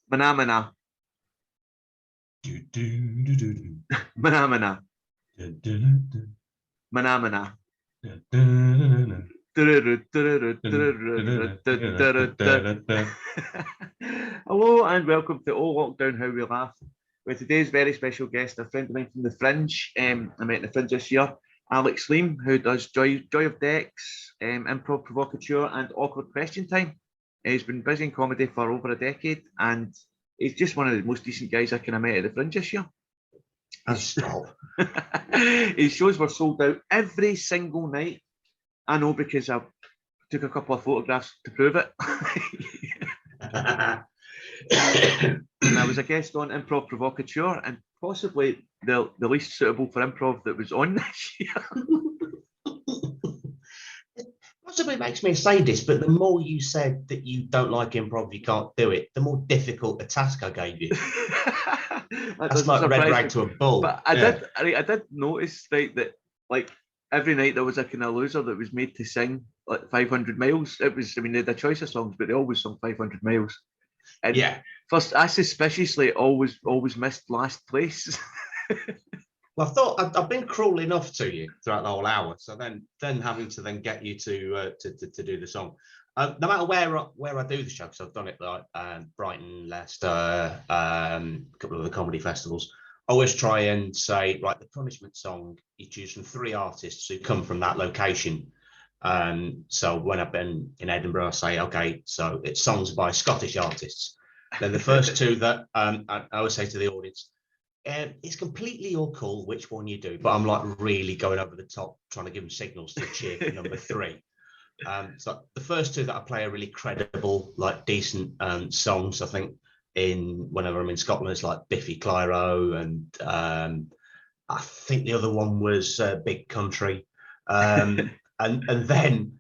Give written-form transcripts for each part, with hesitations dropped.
Mana mana. Mana mana. Mana mana. Hello and welcome to All Lockdown How We Laugh with today's very special guest, a friend of mine from the Fringe. I met in the Fringe this year, Alex Leam, who does Joy of Decks, Improv Provocateur and Awkward Question Time. He's been busy in comedy for over a decade and he's just one of the most decent guys I kind of met at the Fringe this year. Stop. His shows were sold out every single night. I know because I took a couple of photographs to prove it. And I was a guest on Improv Provocateur and possibly the least suitable for improv that was on this year. Possibly makes me say this, but the more you said that you don't like improv, you can't do it, the more difficult a task I gave you. That's like red rag to a bull. But I did notice that like every night there was a kind of loser that was made to sing like 500 miles. It was, I mean, they had a choice of songs, but they always sung 500 miles. And yeah. First, I suspiciously always missed last place. Well, I thought I've been cruel enough to you throughout the whole hour, so then having to then get you to do the song. No matter where I do the show, because I've done it like Brighton, Leicester, a couple of the comedy festivals. I always try and say, right, the punishment song, you choose from 3 artists who come from that location. So when I've been in Edinburgh, I say, okay, so it's songs by Scottish artists. Then the first 2 that I always say to the audience, it's completely your call which one you do, but I'm like really going over the top, trying to give them signals to cheer for number 3. So the first 2 that I play are really credible, like decent songs. I think whenever I'm in Scotland, it's like Biffy Clyro, and I think the other one was Big Country. And then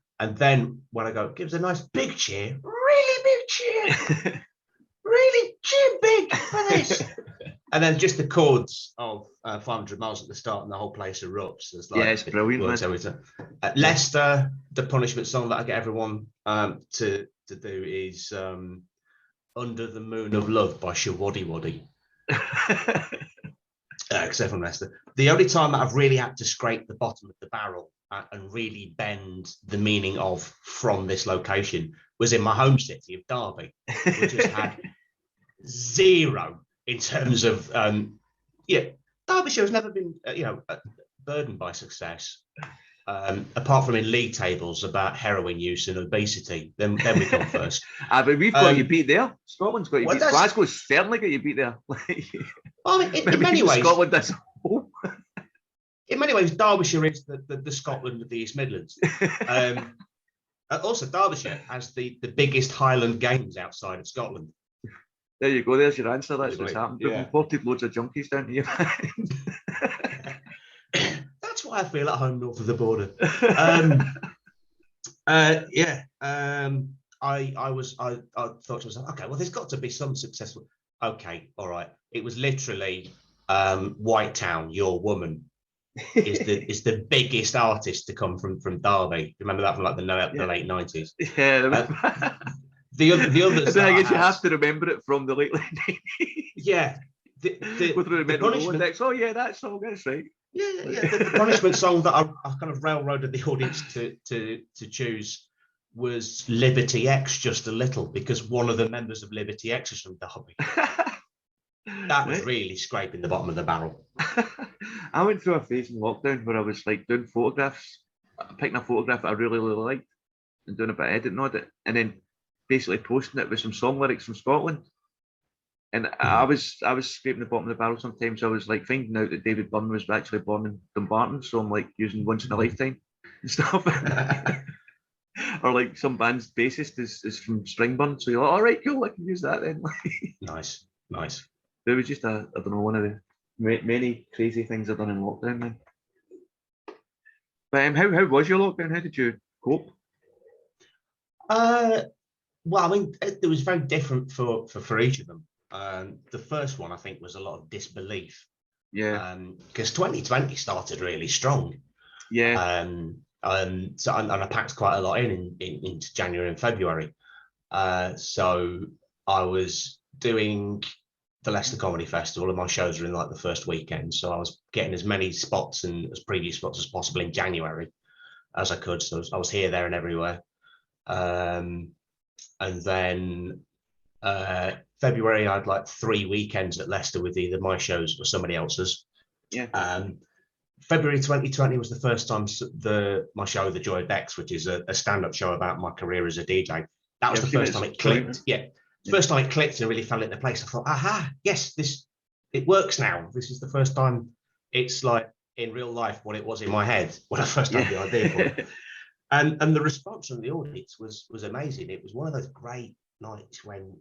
when I go, gives a nice big cheer, really big cheer, really cheer big for this. And then just the chords of 500 miles at the start, and the whole place erupts. It's like, yeah, it's brilliant. Leicester, the punishment song that I get everyone to do is Under the Moon of Love by Shawaddy Waddy. Except from Leicester. The only time that I've really had to scrape the bottom of the barrel and really bend the meaning of from this location was in my home city of Derby, which has had 0 in terms of Derbyshire has never been burdened by success, apart from in league tables about heroin use and obesity. Then we come first. But we've got you beat there. Scotland's got you beat. Glasgow's certainly got you beat there. Well, in many ways, Scotland does. In many ways, Derbyshire is the Scotland of the East Midlands. Also, Derbyshire has the biggest Highland Games outside of Scotland. There you go. There's your answer. That's what's happened. We've Yeah. imported loads of junkies down here. That's why I feel at home north of the border. I thought to myself, okay, well, there's got to be some successful. Okay, all right. It was literally White Town, Your Woman is the biggest artist to come from Derby. Remember that from like the late 90s. Yeah. The others. So I guess you have to remember it from the late 90s. Yeah. With the punishment. Oh yeah, that song. That's right. Yeah. The punishment song that I kind of railroaded the audience to choose was Liberty X Just a Little, because one of the members of Liberty X is from Derby. That was really scraping the bottom of the barrel. I went through a phase in lockdown where I was like doing photographs, picking a photograph that I really liked and doing a bit of editing on it, and then basically posting it with some song lyrics from Scotland. And I was scraping the bottom of the barrel sometimes. I was like finding out that David Byrne was actually born in Dumbarton, so I'm like using Once in a Lifetime and stuff. Or like some band's bassist is from Springburn, so you're like, all right, cool, I can use that then. Nice. There was just I don't know, one of the many crazy things I've done in lockdown, man. But how was your lockdown? How did you cope? Well, I mean, it was very different for each of them. The first one, I think, was a lot of disbelief. Yeah. Because 2020 started really strong. Yeah. So I packed quite a lot into January and February. So I was doing the Leicester Comedy Festival, and my shows are in like the first weekend. So I was getting as many spots and as preview spots as possible in January as I could. So I was here, there, and everywhere. And then February, I had like 3 weekends at Leicester with either my shows or somebody else's. Yeah. February 2020 was the first time my show, The Joy of Bex, which is a stand-up show about my career as a DJ. That was the first time it clicked. First time it clicked and really fell into place. I thought, aha, yes, it works now. This is the first time it's like in real life what it was in my head when I first had the idea for it. And the response from the audience was amazing. It was one of those great nights when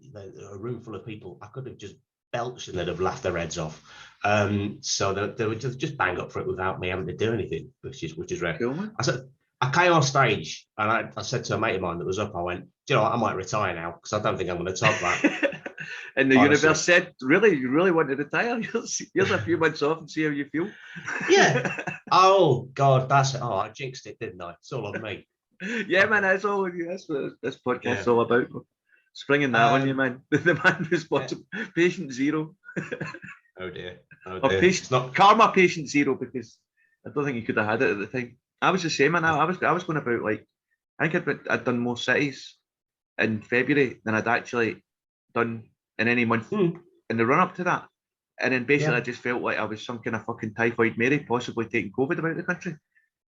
a room full of people, I could have just belched and they'd have laughed their heads off. So they would just bang up for it without me having to do anything, which is rare. Cool. I came on stage and I said to a mate of mine that was up, I went, do you know what, I might retire now because I don't think I'm going to top that. And the universe said, really, you really want to retire? Here's a few months off and see how you feel. Yeah. Oh, God, I jinxed it, didn't I? It's all on me. Yeah, man, that's all. That's what this podcast's all about. Springing that on you, man. The man responsible. Yeah. Patient zero. Oh, dear. Or karma patient zero, because I don't think you could have had it at the time. I was the same, man. I was going about, like, I think I'd done more cities in February than I'd actually done in any month in the run up to that. And then basically I just felt like I was some kind of fucking typhoid Mary, possibly taking COVID about the country.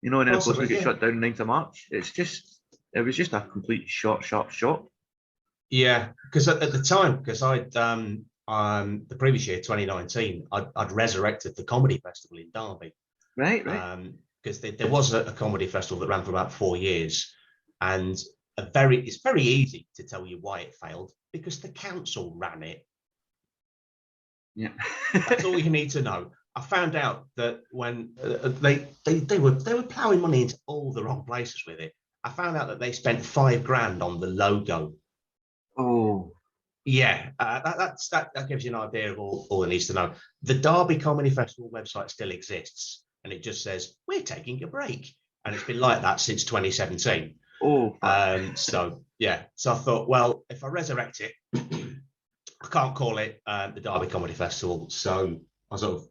You know, and then of course we get shut down 9th of March. It was just a complete sharp shock. Yeah, because at the time, because I'd the previous year, 2019, I'd resurrected the comedy festival in Derby. Right. Because there was a comedy festival that ran for about 4 years, and it's very easy to tell you why it failed, because the council ran it. Yeah. That's all you need to know. I found out that when they were ploughing money into all the wrong places with it. I found out that they spent $5,000 on the logo. Oh. Yeah, that gives you an idea of all it needs to know. The Derby Comedy Festival website still exists, and it just says, we're taking a break. And it's been like that since 2017. Oh. So I thought, well, if I resurrect it, I can't call it the Derby Comedy Festival. So I sort of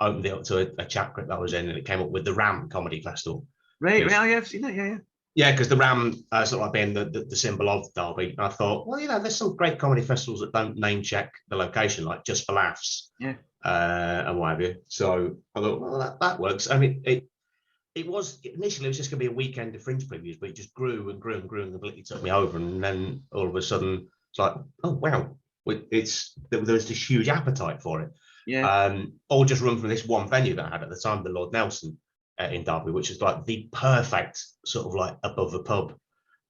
opened it up to a chat group that I was in, and it came up with the Ram Comedy Festival. Right, I've seen it, yeah. Yeah, because the Ram sort of like being the symbol of Derby. And I thought, well, there's some great comedy festivals that don't name check the location, like Just for Laughs, and what have you. So I thought, well, that works. I mean, it was initially just going to be a weekend of Fringe previews, but it just grew and completely took me over. And then all of a sudden, it's like, oh wow, there was this huge appetite for it. Yeah. All just run from this one venue that I had at the time, the Lord Nelson in Derby, which is like the perfect sort of like above the pub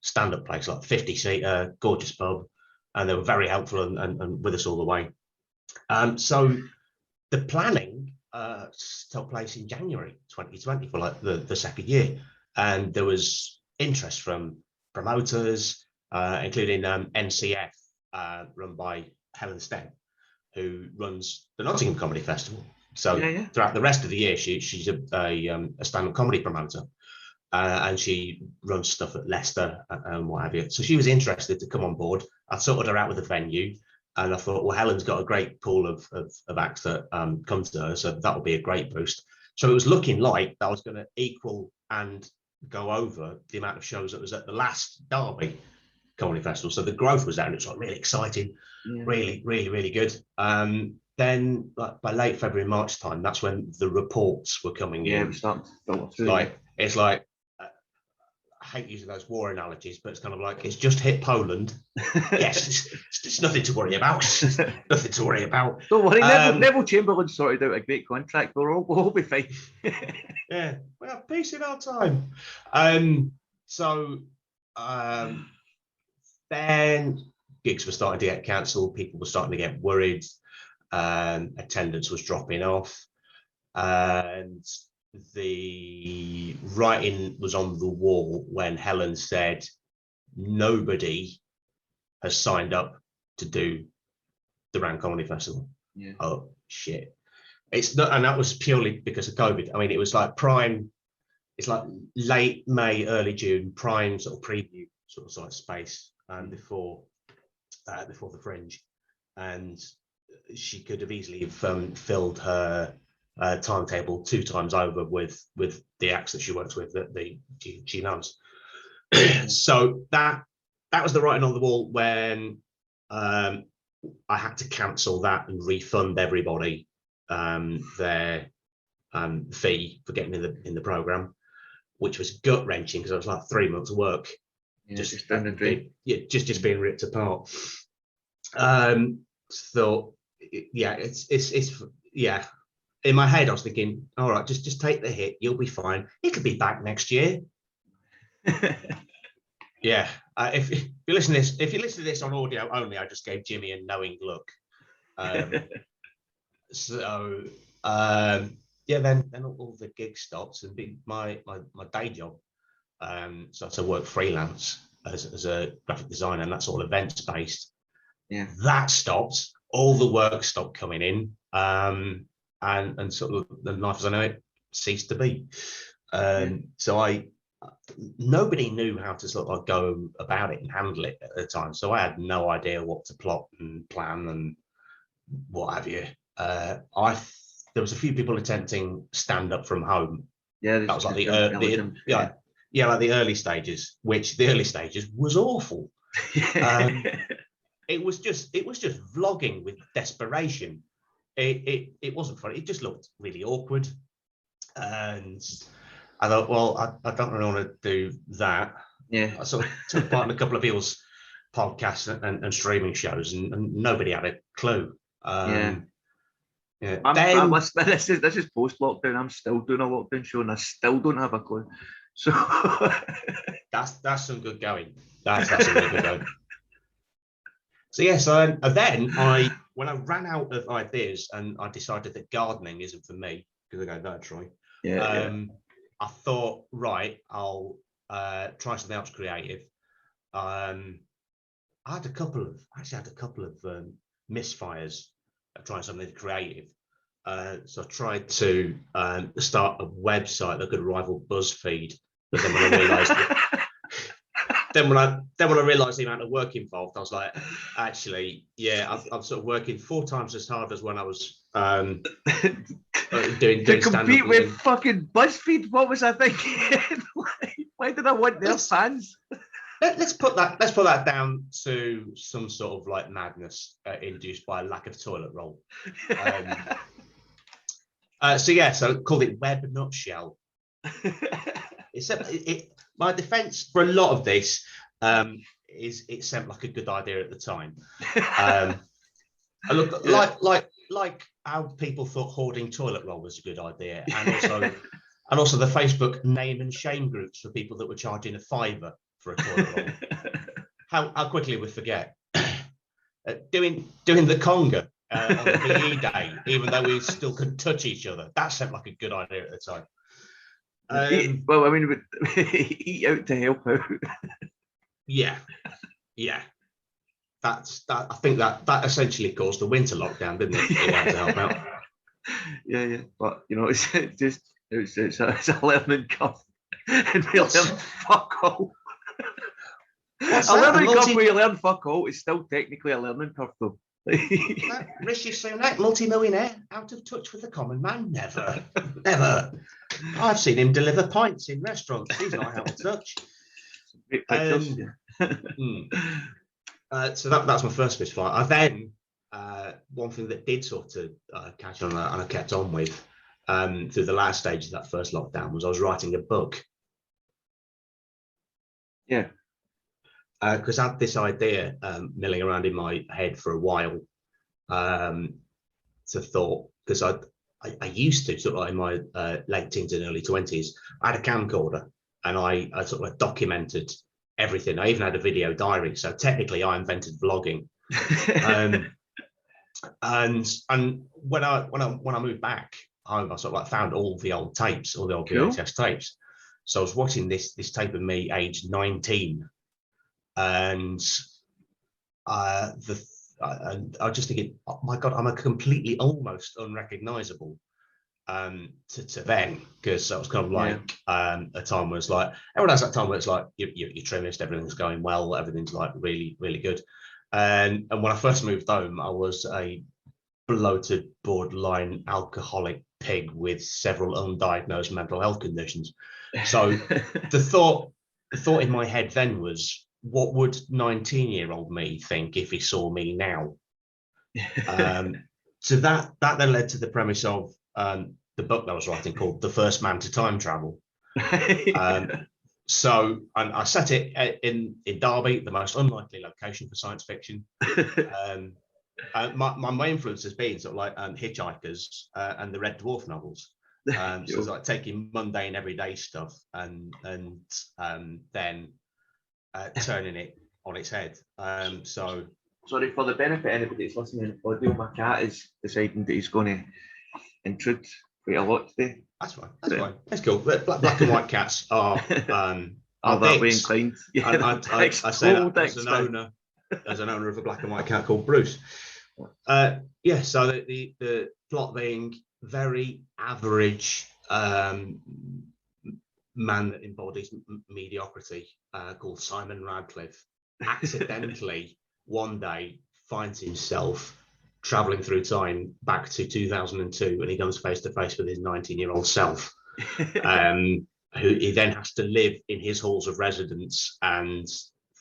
stand-up place, like 50-seater, gorgeous pub, and they were very helpful and with us all the way. So the planning took place in January 2020 for like the second year, and there was interest from promoters, including NCF, run by Helen Sten, who runs the Nottingham Comedy Festival. So throughout the rest of the year, she's a stand-up comedy promoter, and she runs stuff at Leicester and what have you. So she was interested to come on board. I sorted her out with a venue, and I thought, well, Helen's got a great pool of acts that come to her, so that would be a great boost. So it was looking like that was going to equal and go over the amount of shows that was at the last Derby Comedy Festival. So the growth was there, and it was like really exciting, really, really, really good. Then like by late February, March time, that's when the reports were coming in. Yeah, we started to filter through. It's like I hate using those war analogies, but it's kind of like it's just hit Poland. Yes, it's nothing to worry about. Nothing to worry about. Don't worry, Neville Chamberlain sorted out a great contract. We'll all be fine. Yeah, we have peace in our time. Then gigs were starting to get cancelled. People were starting to get worried. Attendance was dropping off, and the writing was on the wall when Helen said nobody has signed up to do the Ram Comedy Festival. Yeah. Oh shit. It's not, and that was purely because of COVID. I mean, it was like prime, it's like late May, early June, prime sort of preview sort of space before the Fringe. and she could have easily filled her timetable 2 times over with the acts that she works with, that she knows. So that was the writing on the wall when I had to cancel that and refund everybody their fee for getting in the program, which was gut wrenching because it was like 3 months' work. Yeah, just down the drain. Just being ripped apart. So yeah, it's yeah. In my head, I was thinking, all right, just take the hit. You'll be fine. It'll be back next year. Yeah. If you listen to this on audio only, I just gave Jimmy a knowing look. So yeah, then all the gigs stopped, and my day job. So I work freelance as a graphic designer, and that's all events based. Yeah. That stopped. All the work stopped coming in, and sort of the life as I know it ceased to be. So nobody knew how to sort of go about it and handle it at the time. So I had no idea what to plot and plan and what have you. There was a few people attempting stand up from home. Yeah, that was like like the early stages, which the early stages was awful. It was just vlogging with desperation. It wasn't funny. It just looked really awkward, and I thought, well, I don't really want to do that. Yeah, I sort of took part in a couple of people's podcasts and streaming shows, and nobody had a clue. I'm listening. This is post lockdown. I'm still doing a lockdown show, and I still don't have a clue. So that's some good going. That's some good going. So yes, then when I ran out of ideas and I decided that gardening isn't for me, because I go, no, Troy. I thought, right, I'll try something else creative. I had a couple of misfires of trying something creative. So I tried to start a website that could rival BuzzFeed, but then when I realised when I realised the amount of work involved, I was like, actually, yeah, I'm sort of working 4 times as hard as when I was doing to compete stand-up with fucking BuzzFeed. What was I thinking? Why did I want their fans? Let's put that down to some sort of like madness induced by a lack of toilet roll. So called it Web Nutshell. My defense for a lot of this is it seemed like a good idea at the time. I look like how people thought hoarding toilet roll was a good idea, and also the Facebook name and shame groups for people that were charging $5 for a toilet roll. How quickly we forget. Doing the conga on the PE day, even though we still couldn't touch each other. That seemed like a good idea at the time. Well, I mean, eat out to help out. Yeah. That's that. I think that essentially caused the winter lockdown, didn't it? To help out. Yeah. But you know, it's a learning curve, and we learn fuck all. A learning curve where you learn fuck all is still technically a learning curve, though. Rishi Sunak, multi-millionaire, out of touch with the common man? Never. I've seen him deliver pints in restaurants. He's not out of touch. So that's my first misfire. I then one thing that did sort of catch on and I kept on with through the last stage of that first lockdown was I was writing a book. Yeah. Because I had this idea milling around in my head for a while. To thought, because I used to sort of in my late teens and early 20s, I had a camcorder and I sort of documented everything. I even had a video diary. So technically I invented vlogging. And when I moved back home, I sort of like found all the old tapes, all the old VHS tapes. So I was watching this tape of me aged 19. And I was just thinking, oh my God, I'm a completely almost unrecognizable to then, because that was kind of like a time where it's like, everyone has that time where it's like you're trimmest, everything's going well, everything's like really, really good. And when I first moved home, I was a bloated, borderline alcoholic pig with several undiagnosed mental health conditions. So the thought in my head then was, what would 19-year-old me think if he saw me now? So that then led to the premise of the book that I was writing called The First Man to Time Travel. So I set it in Derby, the most unlikely location for science fiction. My influence has been sort of like Hitchhikers and the Red Dwarf novels. So it's like taking mundane everyday stuff and then turning it on its head. So sorry, for the benefit of anybody that's listening to audio, my cat is deciding that he's going to intrude quite a lot today. That's fine. That's cool. Black and white cats are that way inclined. Yeah, I say that as an owner of a black and white cat called Bruce. Yeah, so the plot being very average man that embodies mediocrity called Simon Radcliffe accidentally one day finds himself traveling through time back to 2002, and he comes face to face with his 19-year-old self, who he then has to live in his halls of residence and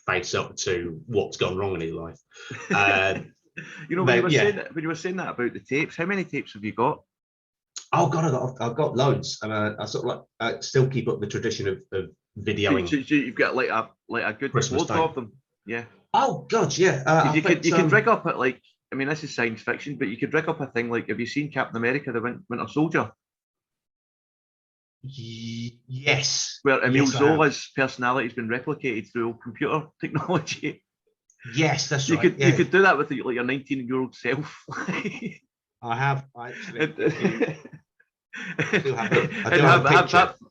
face up to what's gone wrong in his life. You know, when you were saying that about the tapes, how many tapes have you got? Oh God, I've got loads, and I sort of like still keep up the tradition of videoing. So you've got like a good load of them, yeah. Oh God, yeah. You could rig up at like, I mean, this is science fiction, but you could rig up a thing like, have you seen Captain America: The Winter Soldier? Yes. Where Emil Zola's personality has been replicated through computer technology. Yes, that's right. You could do that with like your 19-year-old self. I have actually.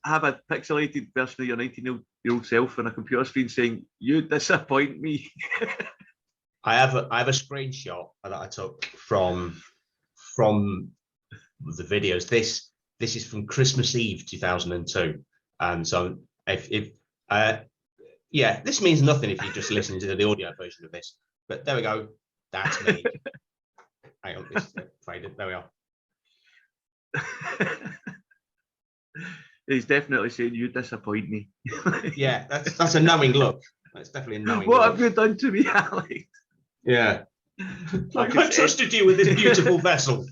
Have a pixelated version of your 19-year-old self on a computer screen saying, "You disappoint me." I have a screenshot that I took from the videos. This is from Christmas Eve 2002, and so if this means nothing if you just listen to the audio version of this. But there we go. That's me. Hang on, it's faded. There we are. He's definitely saying, "You disappoint me." Yeah, that's a knowing look. That's definitely a knowing what look. Have you done to me, Alex? Yeah. Like I trusted you with this beautiful vessel.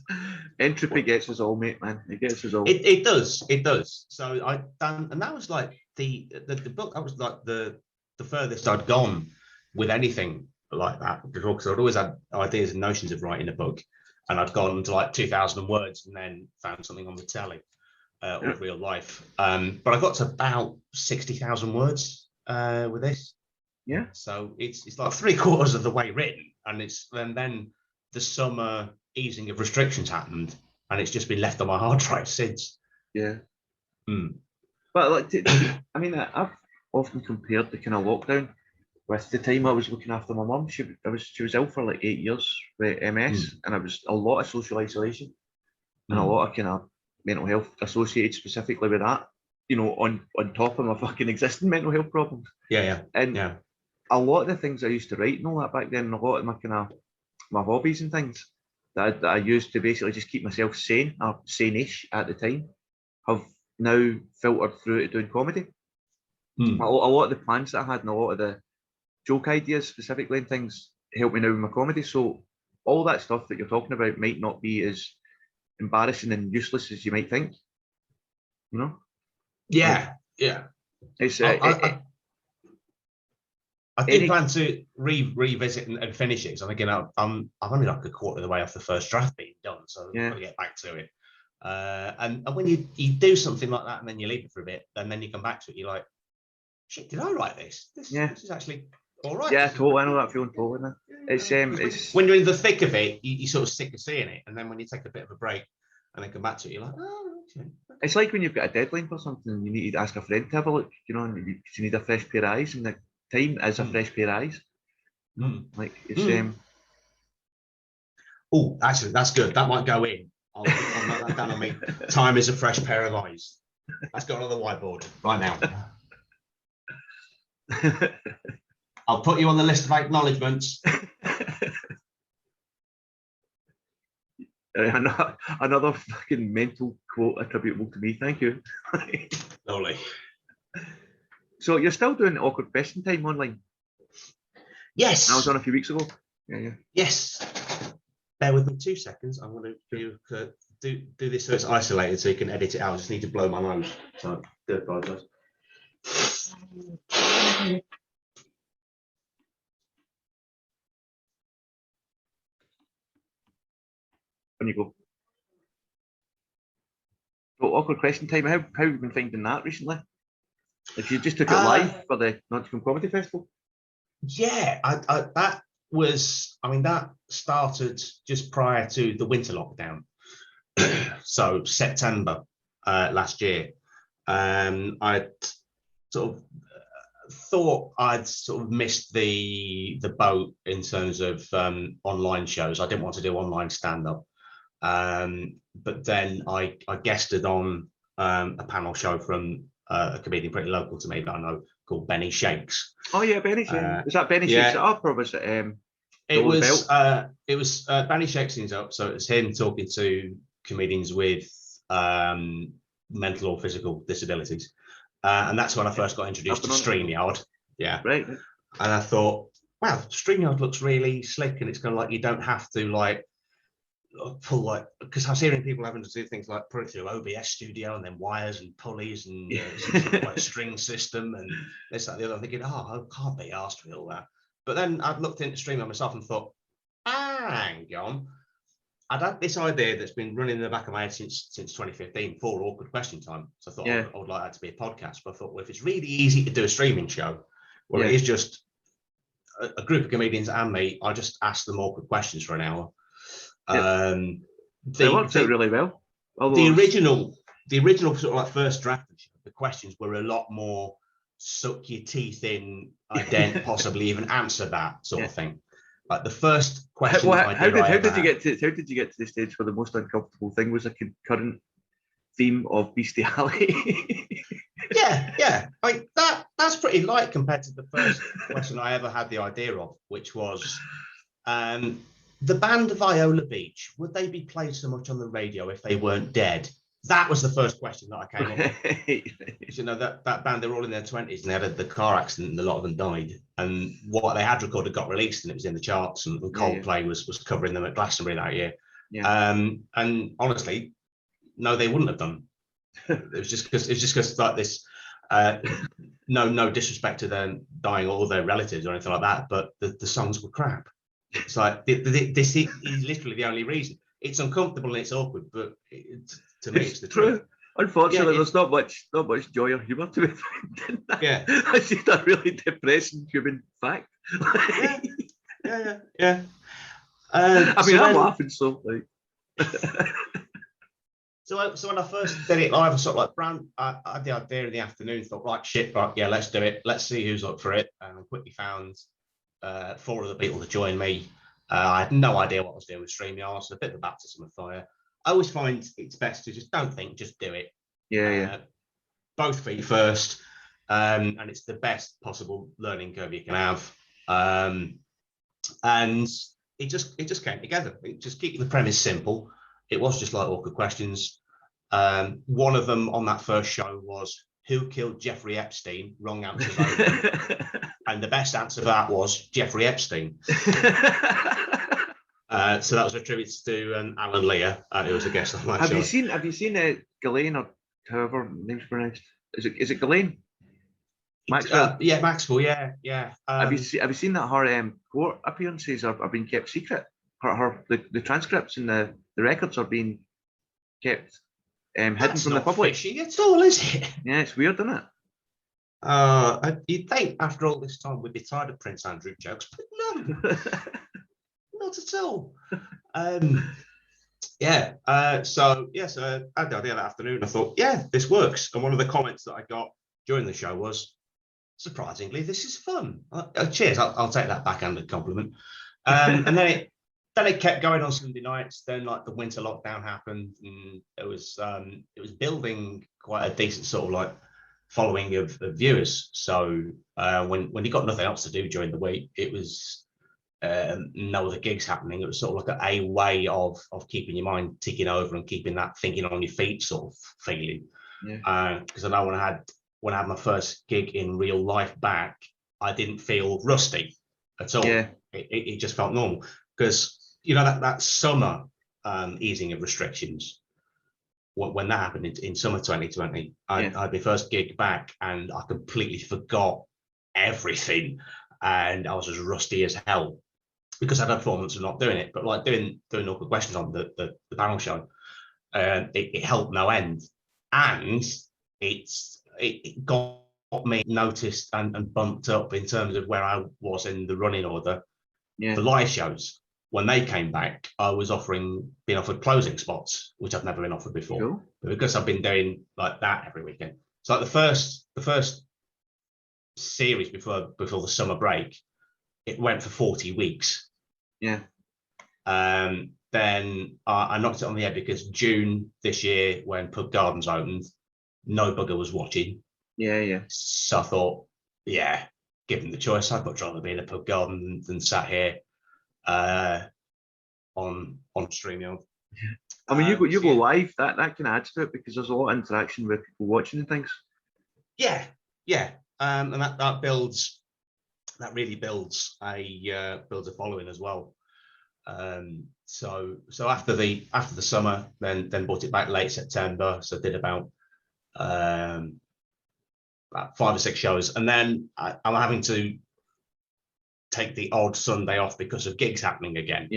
Entropy gets us all, mate, man. It gets us all. It does. So and that was like the book. That was like the furthest I'd gone with anything like that before, because I'd always had ideas and notions of writing a book, and I'd gone to like 2,000 words and then found something on the telly or real life. But I got to about 60,000 words with this. Yeah. So it's like 3/4 of the way written, and then the summer easing of restrictions happened, and it's just been left on my hard drive since. Yeah. Mm. But like, I mean, I've often compared the kind of lockdown with the time I was looking after my mum. She was ill for like 8 years with MS, and it was a lot of social isolation and a lot of kind of mental health associated specifically with that. You know, on top of my fucking existing mental health problems. Yeah. And a lot of the things I used to write and all that back then, and a lot of my kind of my hobbies and things that I used to basically just keep myself sane or sane-ish at the time, have now filtered through to doing comedy. A lot of the plans that I had and a lot of the joke ideas specifically and things help me now with my comedy. So all that stuff that you're talking about might not be as embarrassing and useless as you might think. You know? Yeah. It's I did plan to revisit and finish it. So again, I'm only like 1/4 of the way off the first draft being done, so I'm gonna get back to it. And when you do something like that and then you leave it for a bit, and then you come back to it, you're like, shit, did I write this? This is actually all right. Yeah, totally. I know that feeling totally. Man. It's when you're in the thick of it, you're sort of sick of seeing it, and then when you take a bit of a break and then come back to it, you're like, oh, okay. It's like when you've got a deadline for something and you need to ask a friend to have a look, you know, and you need a fresh pair of eyes, and the time is a fresh pair of eyes. Like it's Oh, actually, that's good. That might go in. I'll note that down on me. Time is a fresh pair of eyes. That's got on the whiteboard right now. I'll put you on the list of acknowledgements. Another fucking mental quote attributable to me. Thank you. Lovely. So you're still doing awkward question time online? Yes. I was on a few weeks ago. Yeah. Yes. Bear with me 2 seconds. I'm going to do this so it's isolated so you can edit it out. I just need to blow my nose. So I do apologise. When you go. So awkward question time. How have you been finding that recently? Like you just took it live for the Nottingham Comedy Festival. Yeah, that started just prior to the winter lockdown. So September last year. I sort of thought I'd sort of missed the boat in terms of online shows. I didn't want to do online stand-up. But then I guested on a panel show from a comedian pretty local to me that I know called Benny Shakes. Oh yeah, Benny Shakes. Was that Benny Shakes Up or was it? It was Benny Shakes Things Up. So it was him talking to comedians with mental or physical disabilities, and that's when I first got introduced to StreamYard. Yeah, right. And I thought, wow, StreamYard looks really slick, and it's kind of like you don't have to like pull like, because I was hearing people having to do things like put it through OBS Studio and then wires and pulleys and some sort of like string system and this, that, and the other. I'm thinking, I can't be asked with all that. But then I've looked into StreamYard myself and thought, hang on, I'd had this idea that's been running in the back of my head since 2015 for Awkward Question Time. So I thought I would like that to be a podcast. But I thought, well, if it's really easy to do a streaming show, well, it is just a group of comedians and me. I just ask them awkward questions for an hour. It worked out really well. The original sort of like first draft of the questions were a lot more suck your teeth in, I daren't possibly even answer that sort of thing. Like the first question. How did you get to the stage where the most uncomfortable thing was a concurrent theme of bestiality? yeah. Like that's pretty light compared to the first question I ever had the idea of, which was the band Viola Beach, would they be played so much on the radio if they weren't dead? That was the first question that I came up with. You know, that band, they were all in their 20s and they had the car accident and a lot of them died. And what they had recorded got released and it was in the charts, and Coldplay was covering them at Glastonbury that year. And honestly, no, they wouldn't have done. It was just because like this, no disrespect to them dying or their relatives or anything like that, but the songs were crap. It's like this is literally the only reason. It's uncomfortable and it's awkward, but to me, it's the truth. Unfortunately, there's not much joy or humour to it. It's just a really depressing human fact. Yeah. I mean, I'm laughing so like. So when I first did it live, I sort of like I had the idea in the afternoon. Thought, right, let's do it. Let's see who's up for it. And I quickly found 4 other people to join me. I had no idea what I was doing with StreamYard, so a bit of a baptism of fire. I always find it's best to just don't think, just do it. Both feet first, and it's the best possible learning curve you can have. And it just came together. Just keeping the premise simple. It was just like awkward questions. One of them on that first show was, who killed Jeffrey Epstein? Wrong answer. And the best answer for that was Jeffrey Epstein. So that was attributed to Alan Lear, who was a guest on my show. Have you seen Ghislaine, or however her name's pronounced? Is it Ghislaine? Maxwell? Maxwell. Yeah. Have you seen that her court appearances are being kept secret? The transcripts and the records are being kept hidden from the public. Fishy at all, is it? Yeah, it's weird, isn't it? You'd think after all this time we'd be tired of Prince Andrew jokes, but no, not at all. So I had the idea that afternoon. I thought, this works. And one of the comments that I got during the show was, surprisingly, this is fun. Cheers, I'll take that backhanded compliment. And then it kept going on Sunday nights. Then like the winter lockdown happened, and it was building quite a decent sort of like following of viewers. So when you got nothing else to do during the week, it was no other gigs happening. It was sort of like a way of keeping your mind ticking over and keeping that thinking on your feet sort of feeling. Because I know when I had my first gig in real life back, I didn't feel rusty at all. It just felt normal, because that summer easing of restrictions, when that happened in summer 2020, I had my first gig back and I completely forgot everything, and I was as rusty as hell because I'd had 4 months of not doing it. But like doing awkward questions on the panel show, it helped no end, and it got me noticed and bumped up in terms of where I was in the running order. The live shows, when they came back, I was being offered closing spots, which I've never been offered before. Cool. But because I've been doing like that every weekend, so like the first series before the summer break, it went for 40 weeks. Then I knocked it on the head because June this year, when Pub Gardens opened, no bugger was watching. So I thought, given the choice, I'd much rather be in a pub garden than sat here on StreamYard. I mean, you go live, that can add to it, because there's a lot of interaction with people watching and things. And that really builds a following as well. So after the summer, then brought it back late September. So did about 5 or 6 shows, and then I'm having to take the odd Sunday off because of gigs happening again.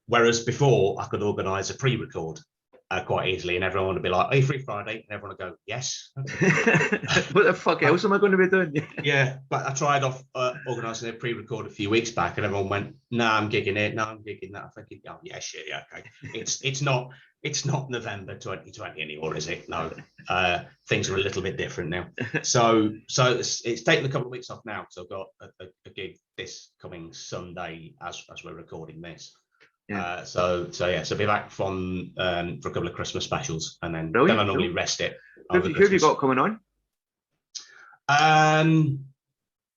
Whereas before, I could organise a pre-record quite easily, and everyone would be like, "Are you free Friday?" And everyone would go, "Yes." What the fuck else am I going to be doing? But I tried off organising a pre-record a few weeks back, and everyone went, "No, I'm gigging it. No, I'm gigging that." I'm thinking, "Oh yeah, shit, yeah, okay." It's not November 2020 anymore, is it? No, things are a little bit different now. So it's taken a couple of weeks off now. So I've got a gig this coming Sunday as we're recording this. So be back from for a couple of Christmas specials, and then I normally rest it. Who have you got coming on?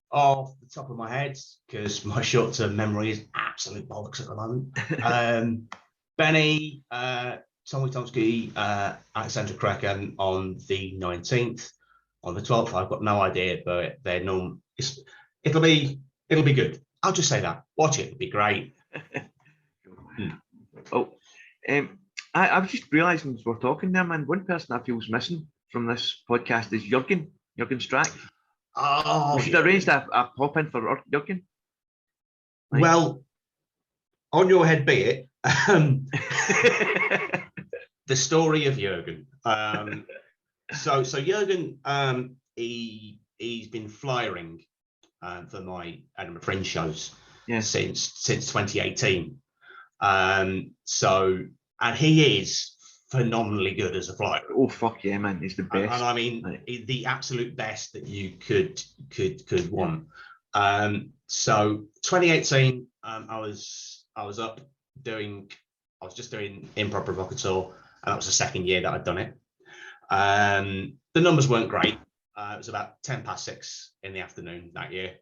Off the top of my head, because my short-term memory is absolute bollocks at the moment. Benny, Tommy Tomsky, Alexandra Kraken on the 19th. On the 12th, I've got no idea, but they're known. It'll be good. I'll just say that. Watch it. It'll be great. I was just realising as we're talking there, man, one person I feel's missing from this podcast is Jürgen Strack. We should arrange a pop-in for Jürgen. Right. Well, on your head be it. The story of Jürgen. So Jürgen, he's been flyering for my Edinburgh Fringe shows since 2018. And he is phenomenally good as a flyer. Oh fuck yeah, man! He's the best. And I mean, the absolute best that you could want. So 2018, I was just doing Improv Provocateur, and that was the second year that I'd done it. The numbers weren't great. It was about 6:10 in the afternoon that year.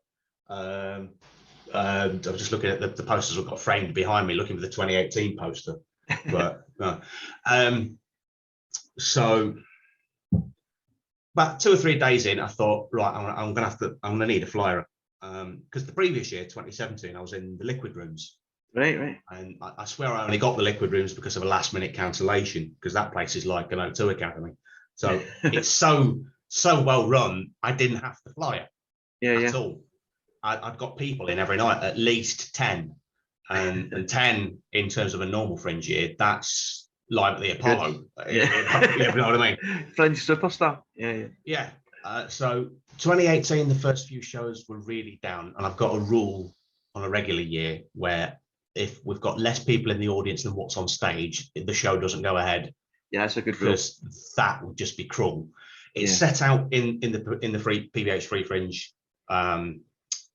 I was just looking at the posters I've got framed behind me, looking for the 2018 poster. But so about 2 or 3 days in, I thought, right, I'm gonna need a flyer, because the previous year, 2017, I was in the liquid rooms. Right. And I swear I only got the liquid rooms because of a last minute cancellation, because that place is like an O2 Academy. So it's so well run, I didn't have to flyer at all. I've got people in every night, at least 10. And 10 in terms of a normal Fringe year, that's like the Apollo. You know what I mean? Fringe superstar. So 2018, the first few shows were really down, and I've got a rule on a regular year where if we've got less people in the audience than what's on stage, the show doesn't go ahead. That's a good rule. Because that would just be cruel. It's set out in the free PVH Free Fringe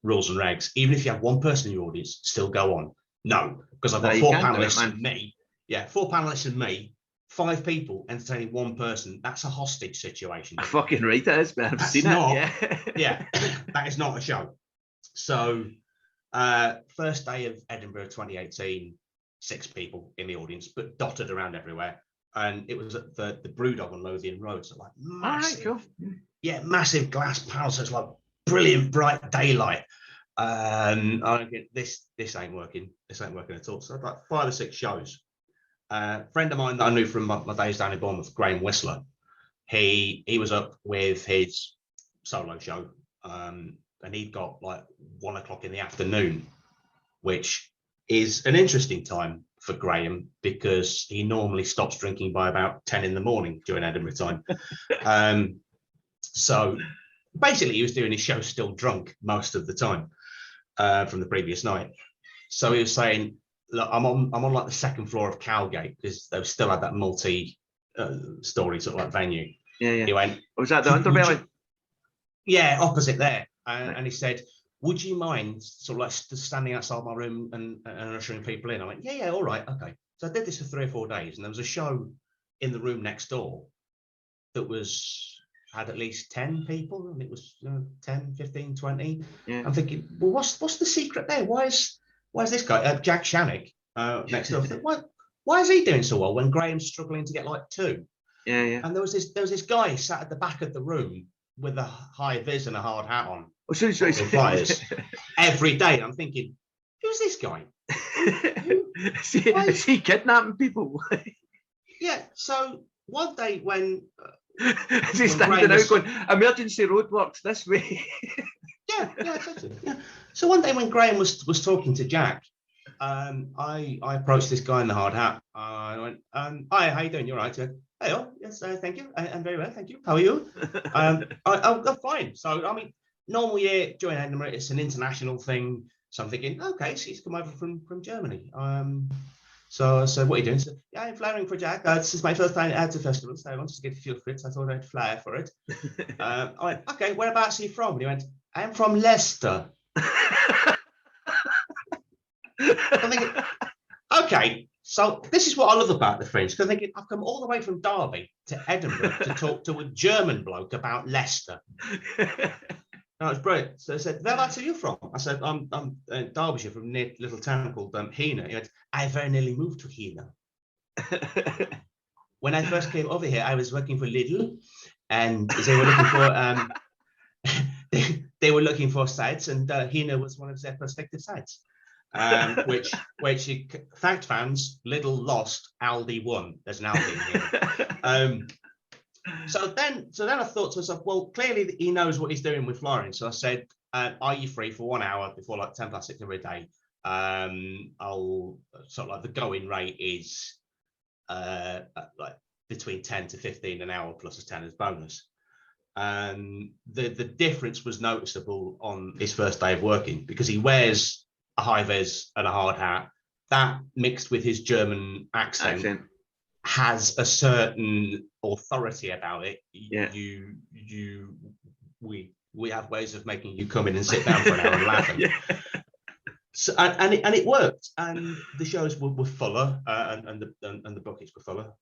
rules and regs. Even if you have one person in your audience, still go on. No, because I've got 4 panelists and me. 4 panelists and me. 5 people entertaining one person, that's a hostage situation. Fucking right, it is, but I've seen it. Yeah, that is not a show. So, first day of Edinburgh 2018, 6 people in the audience, but dotted around everywhere. And it was at the Brewdog on Lothian Road. So, like, massive, cool. Yeah, massive glass panels. So it's like brilliant, bright daylight. I get this ain't working. This ain't working at all. So, like 5 or 6 shows. Friend of mine that I knew from my days down in Bournemouth, Graham Whistler, he was up with his solo show, and he'd got like 1 o'clock in the afternoon, which is an interesting time for Graham because he normally stops drinking by about 10 in the morning during Edinburgh time. So basically he was doing his show still drunk most of the time from the previous night. So he was saying, look, I'm on like the 2nd floor of Cowgate because they still had that multi-story sort of like venue. Yeah. He went, was that the Underbelly? Yeah, opposite there. And he said, would you mind sort of like standing outside my room and ushering people in? I went, yeah, all right, okay. So I did this for 3 or 4 days, and there was a show in the room next door that had at least 10 people, and it was 10, 15, 20. Yeah. I'm thinking, well, what's the secret there? Why is this guy, Jack Shannick, next door? Why is he doing so well when Graham's struggling to get like 2? Yeah. And there was this guy sat at the back of the room with a high vis and a hard hat on. Oh, so pliers every day. I'm thinking, who's this guy? Is he kidnapping people? Yeah. So one day when is he standing out going, emergency roadworks this way? Yeah. So one day when Graham was talking to Jack, I approached this guy in the hard hat. I went, hi, how you doing? You all right? He went, hey, yes, thank you. I'm very well, thank you. How are you? I'm fine. So, I mean, normal year during Edinburgh, it's an international thing. So I'm thinking, okay, so he's come over from Germany. So what are you doing? So, yeah, I'm flying for Jack. This is my first time at the festival, so I wanted to get a feel for it. So I thought I'd fly for it. I went, okay, whereabouts are you from? And he went, I'm from Leicester. I'm thinking, okay, so this is what I love about the Fringe, because I'm thinking, I've come all the way from Derby to Edinburgh to talk to a German bloke about Leicester. That was brilliant. So I said, whereabouts are you from? I said, I'm in Derbyshire, from a little town called Heanor. He went, I very nearly moved to Heanor. When I first came over here, I was working for Lidl, and they were looking for they were looking for sites, and Heanor was one of their prospective sites. Which fact fans, Lidl lost, Aldi won. There's an Aldi here. So then I thought to myself, well, clearly he knows what he's doing with Florence. So I said, are you free for 1 hour before like 6:10 every day? I'll sort of like the going rate is like between 10 to 15 an hour plus a 10 as bonus. The difference was noticeable on his first day of working because he wears a high vis and a hard hat. That mixed with his German accent. Has a certain authority about it. Yeah. We have ways of making you come in and sit down for an hour and laugh. Yeah. So, and it worked, and the shows were fuller, and the buckets were fuller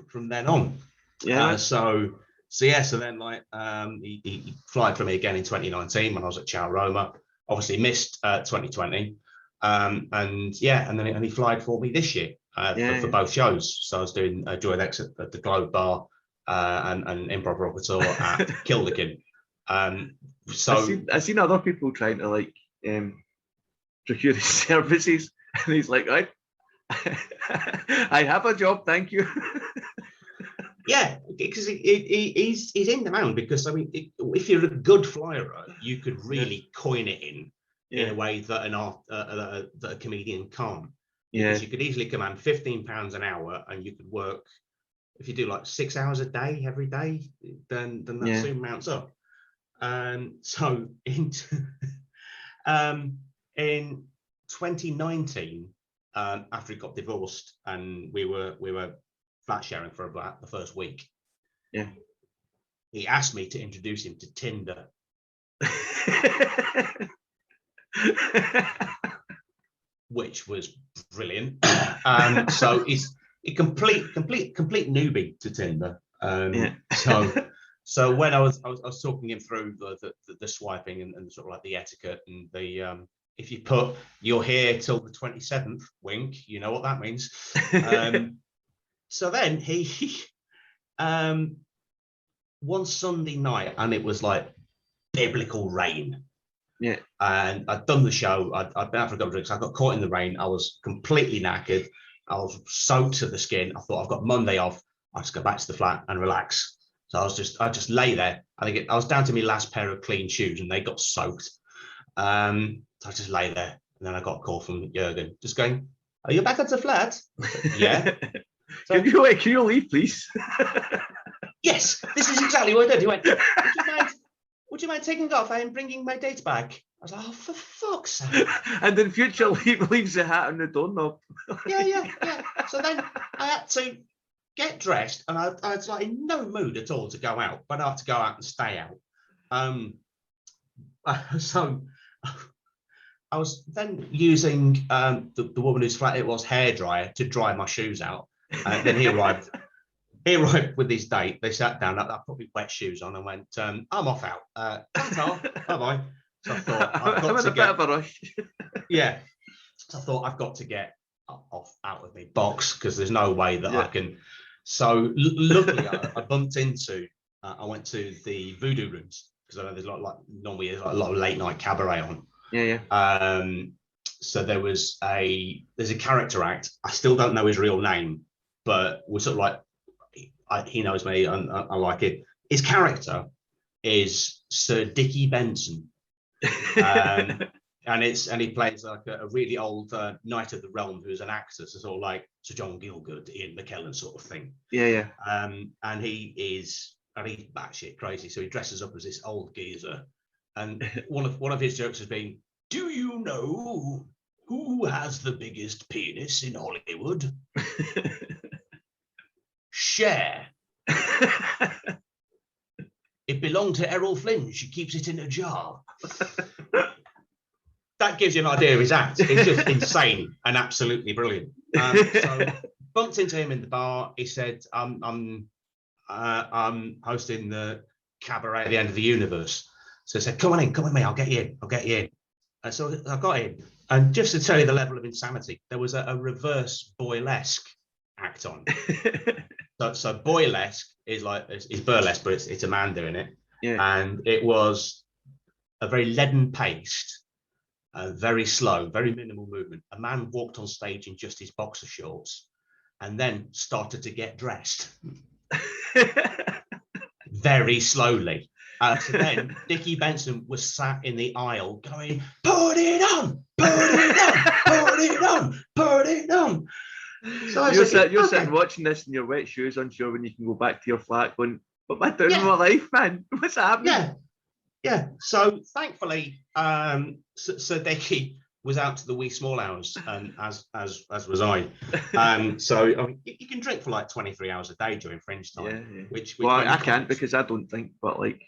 from then on. Yeah. So then like he flied for me again in 2019 when I was at Chow Roma. Obviously missed 2020, and then he flied for me this year. For both shows. So I was doing Joy and Exit at the Globe Bar and Improv Provocateur at Kilderkin. So I've seen other people trying to like procure his services, and he's like, I have a job, thank you. Yeah, because he's in demand because I mean, if you're a good flyer, you could really coin it in a way that that a comedian can't. Because you could easily command £15 an hour, and you could work, if you do like 6 hours a day every day, then that soon mounts up. So in 2019, after he got divorced and we were flat sharing for about the first week, he asked me to introduce him to Tinder. Which was brilliant. So a complete newbie to Tinder. Yeah. So when I was talking him through the swiping and sort of like the etiquette and the if you put you're here till the 27th, wink, you know what that means. So then he one Sunday night, and it was like biblical rain. Yeah. And I'd done the show. I'd been out for a couple of drinks. I got caught in the rain. I was completely knackered. I was soaked to the skin. I thought, I've got Monday off. I'll just go back to the flat and relax. So I just lay there. I was down to my last pair of clean shoes, and they got soaked. So I just lay there, and then I got a call from Jürgen, just going, "Are you back at the flat?" Yeah. So, can you leave, please? Yes, this is exactly what I did. He went, would you mind taking off? I am bringing my date back. I was like, oh, for fuck's sake. And in future, leaves the hat on the doorknob. Yeah. So then I had to get dressed, and I was like in no mood at all to go out, but I had to go out and stay out. So I was then using the woman whose flat it was hairdryer to dry my shoes out. And then he arrived. He arrived with his date. They sat down. I put my wet shoes on and went, I'm off out. Bye-bye. So I thought, I've got to get... a bit of a rush. Yeah. So I thought, I've got to get off out of my box because there's no way that I can... So luckily, I bumped into... I went to the Voodoo Rooms because I know there's a lot, normally there's a lot of late night cabaret on. Yeah. So there's a character act. I still don't know his real name, but we're sort of like... he knows me, and I like it. His character is Sir Dickie Benson, and he plays like a really old knight of the realm who's an actor, so sort of like Sir John Gielgud, Ian McKellen sort of thing. Yeah. And he's batshit crazy, so he dresses up as this old geezer, and one of his jokes has been, "Do you know who has the biggest penis in Hollywood?" Cher. It belonged to Errol Flynn. She keeps it in a jar. That gives you an idea of his act. It's just insane and absolutely brilliant. So bumped into him in the bar. He said, I'm hosting the cabaret at the end of the universe. So I said, come on in, come with me. I'll get you in. And so I got in. And just to tell you the level of insanity, there was a reverse boylesque act on. So boylesque is like it's burlesque, but it's a man doing it. Yeah. And it was a very leaden paced, very slow, very minimal movement. A man walked on stage in just his boxer shorts and then started to get dressed very slowly. So then Dickie Benson was sat in the aisle going, "Put it on, put it on, put it on, put it on." So you're sitting watching this in your wet shoes, unsure when you can go back to your flat, going, "What am I doing with my life, man? What's happening?" Yeah. So thankfully, Sir Dickie was out to the wee small hours, and as was I. So I mean, you can drink for like 23 hours a day during Fringe time. Yeah. Which well, I can't because I don't think, but like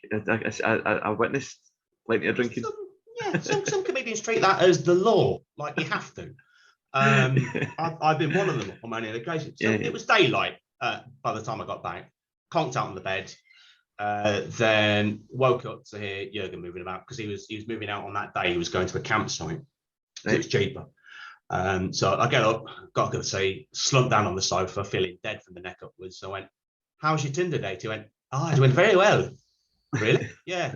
I witnessed plenty of drinking. Some comedians treat that as the law, like you have to. I've been one of them on many occasions. So it was daylight by the time I got back, conked out on the bed, then woke up to hear Jürgen moving about because he was moving out on that day. He was going to a campsite. It was cheaper. So I get up, got a good tea, slumped down on the sofa, feeling dead from the neck upwards. So I went, "How was your Tinder date?" He went, "Oh, it went very well." Really? Yeah.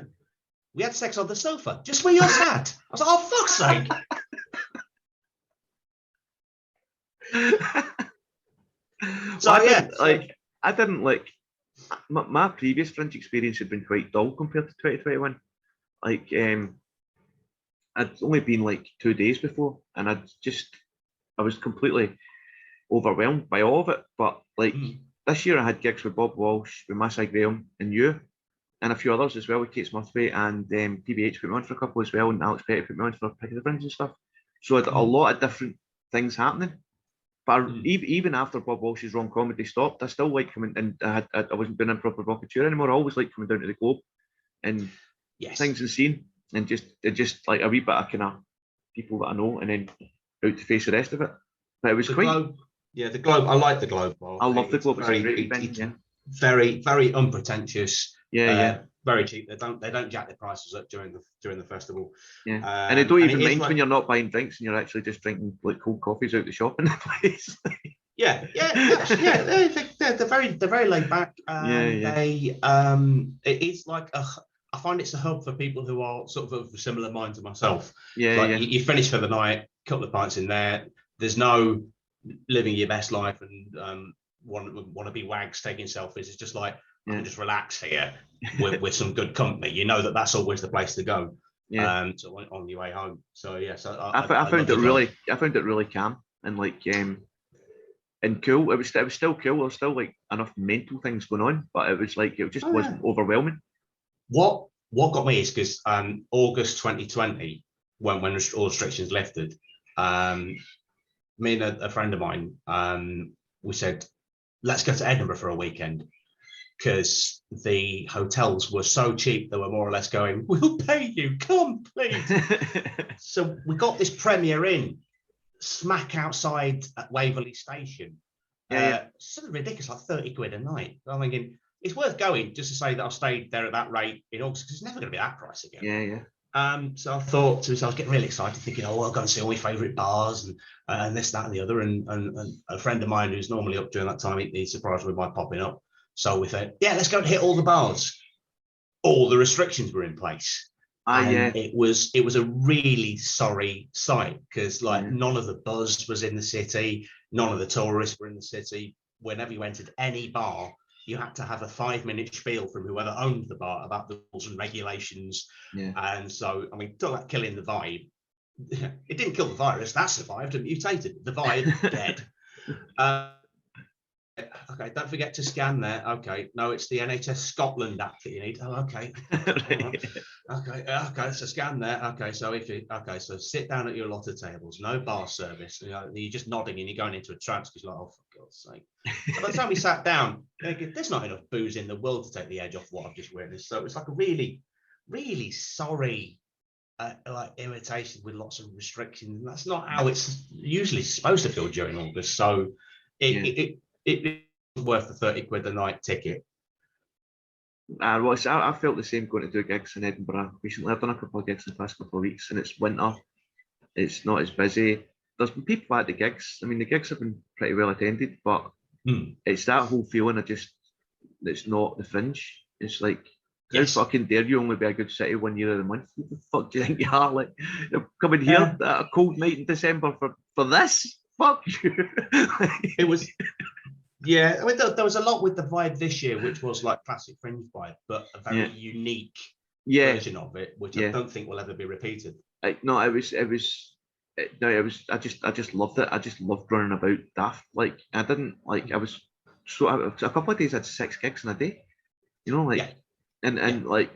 We had sex on the sofa, just where you're sat. I was like, "Oh, fuck's sake." So I didn't like my previous Fringe experience had been quite dull compared to 2021. Like I'd only been like 2 days before, and I was completely overwhelmed by all of it. But like this year I had gigs with Bob Walsh, with Masai Graham and you, and a few others as well, with Kate Smurthwaite, and PBH put me on for a couple as well, and Alex Petty put me on for Pick of the Fringe and stuff. So I had a lot of different things happening. But even after Bob Walsh's Wrong Comedy stopped, I still like coming, and I wasn't doing Improv Provocateur anymore. I always like coming down to the Globe and things and seeing, and just like a wee bit of kind of people that I know, and then out to face the rest of it. But it was Yeah, the Globe. I like the Globe bar. I love the It's Globe. It's a very, great venue. it's Yeah, very, very unpretentious. yeah. Very cheap. They don't jack their prices up during the festival. Yeah, and they don't And even it is mind like, when you're not buying drinks and you're actually just drinking like cold coffees out the shop in the place. yeah. They're very laid back. Yeah. It is like I find it's a hub for people who are sort of similar mind to myself. Yeah, Like yeah. you finish for the night, couple of pints in there. There's no living your best life and want to be wags taking selfies. It's just like I can just relax here with some good company. You know that's always the place to go. Yeah. So on your way home. So yeah, so I found it really calm and like and cool. It was still cool. There was still like enough mental things going on, but it was like it just wasn't overwhelming. What got me is because August 2020, when all restrictions lifted, me and a friend of mine, we said, let's go to Edinburgh for a weekend, because the hotels were so cheap they were more or less going, we'll pay you, come please. So we got this Premier Inn smack outside at Waverley Station. Sort of ridiculous, like 30 quid a night. I'm thinking it's worth going just to say that I've stayed there at that rate in August, because it's never going to be that price again. So I thought to myself, I was getting really excited, thinking, oh, I'll go and see all my favourite bars and this, that, and the other. And a friend of mine who's normally up during that time, he surprised me by popping up. So we thought, yeah, let's go and hit all the bars. All the restrictions were in place. It was a really sorry sight, because none of the buzz was in the city, none of the tourists were in the city. Whenever you entered any bar, you had to have a 5-minute spiel from whoever owned the bar about the rules and regulations. And so, I mean, talk about killing the vibe. It didn't kill the virus, that survived and mutated. The vibe, dead. Okay, don't forget to scan there. Okay, no, it's the NHS Scotland app that you need. Oh, okay. Okay, so scan there. Okay, so so sit down at your allotted tables, no bar service. You're just nodding and you're going into a trance because you're like, oh, for God's sake. So by the time we sat down, there's not enough booze in the world to take the edge off what I've just witnessed. So it's like a really, really sorry imitation with lots of restrictions. And that's not how it's usually supposed to feel during August. So it was worth the 30 quid a night ticket. I felt the same going to do gigs in Edinburgh recently. I've done a couple of gigs in the past couple of weeks, and it's winter. It's not as busy. There's been people at the gigs. I mean, the gigs have been pretty well attended, but it's that whole feeling of just it's not the Fringe. It's like, how fucking dare you only be a good city 1 year of the month? What the fuck do you think you are? Like, you're coming here at a cold night in December for this? Fuck you. It was. Yeah, I mean, there was a lot with the vibe this year, which was like classic Fringe vibe, but a very unique version of it, which I don't think will ever be repeated. I just loved it. I just loved running about daft. Like, I didn't like. I was a couple of days I had 6 gigs in a day. You know, like, and like,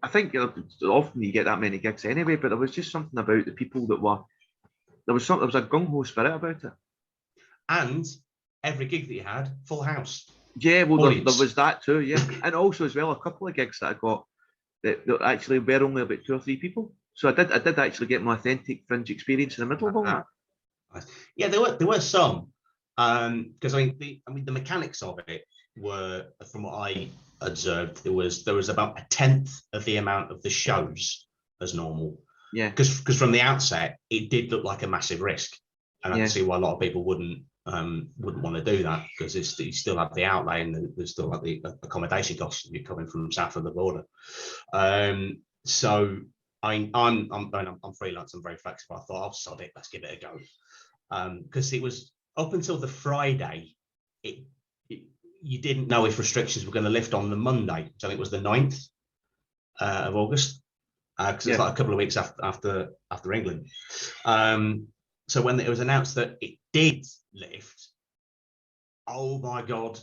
I think often you get that many gigs anyway. But there was just something about the people that were. There was a gung ho spirit about it. And every gig that you had, full house. Yeah, well, there was that too, yeah. And also as well, a couple of gigs that I got that actually were only about 2 or 3 people. So I did actually get my authentic Fringe experience in the middle of all that. Yeah, there were some. Because I mean the mechanics of it were, from what I observed, there was about 1/10 of the amount of the shows as normal. Yeah. Because from the outset, it did look like a massive risk. And I can see why a lot of people wouldn't want to do that, because you still have the outlay and there's still like the accommodation costs if you're coming from south of the border. So I'm freelance, I'm very flexible. I thought, I'll sod it, let's give it a go. Because it was up until the Friday, you didn't know if restrictions were going to lift on the Monday, which I think was the 9th of August, because it's like a couple of weeks after England. So when it was announced that it did lift, oh my God,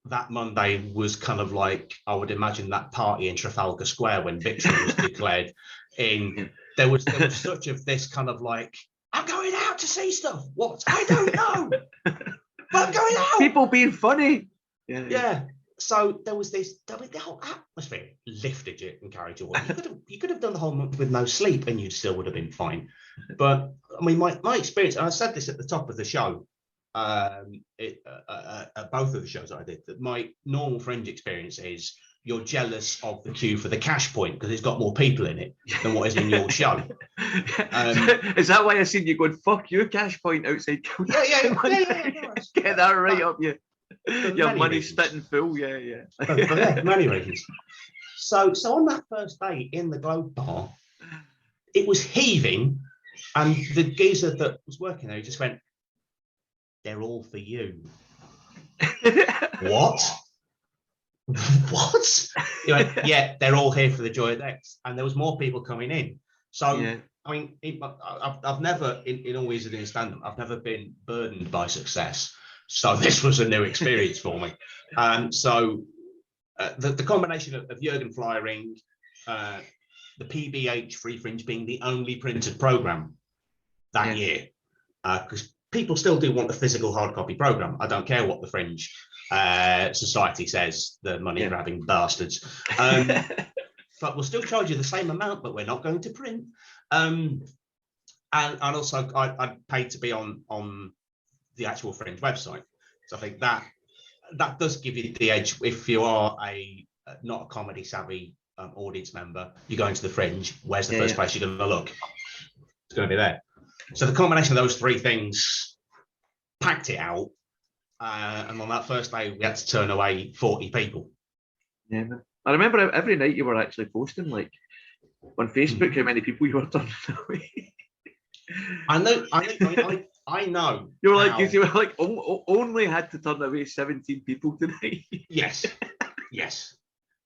that Monday was kind of like, I would imagine that party in Trafalgar Square when victory was declared. There was such of this kind of like, I'm going out to see stuff. What? I don't know. But I'm going out. People being funny. Yeah. So there was this, the whole atmosphere lifted you and carried you away. You could have done the whole month with no sleep and you still would have been fine. But I mean, my experience, and I said this at the top of the show, at both of the shows that I did, that my normal Fringe experience is you're jealous of the queue for the cash point because it's got more people in it than what is in your show. Is that why I seen you going, fuck you, cash point outside? Yeah. Get that right up you. Your money reasons. spitting full, yeah. For many reasons. So on that first day in the Globe Bar, it was heaving, and the geezer that was working there just went, "They're all for you." What? What? You know, yeah, they're all here for the joy of X, and there was more people coming in. So Yeah. I mean, I've never, in all years of doing stand-up, I've never been burdened by success. So this was a new experience for me. So the combination of Jürgen flyering, the PBH Free Fringe being the only printed program that year, because people still do want a physical hard copy program. I don't care what the Fringe Society says, the money grabbing bastards. But we'll still charge you the same amount, but we're not going to print. And also, I paid to be on the actual Fringe website. So I think that does give you the edge. If you are not a comedy savvy audience member, you go into the Fringe, where's the first place you're going to look? It's going to be there. So the combination of those three things packed it out. And on that first day, we had to turn away 40 people. Yeah, I remember every night you were actually posting, like, on Facebook, how many people you were turning away. I know. You were like, only had to turn away 17 people tonight. Yes.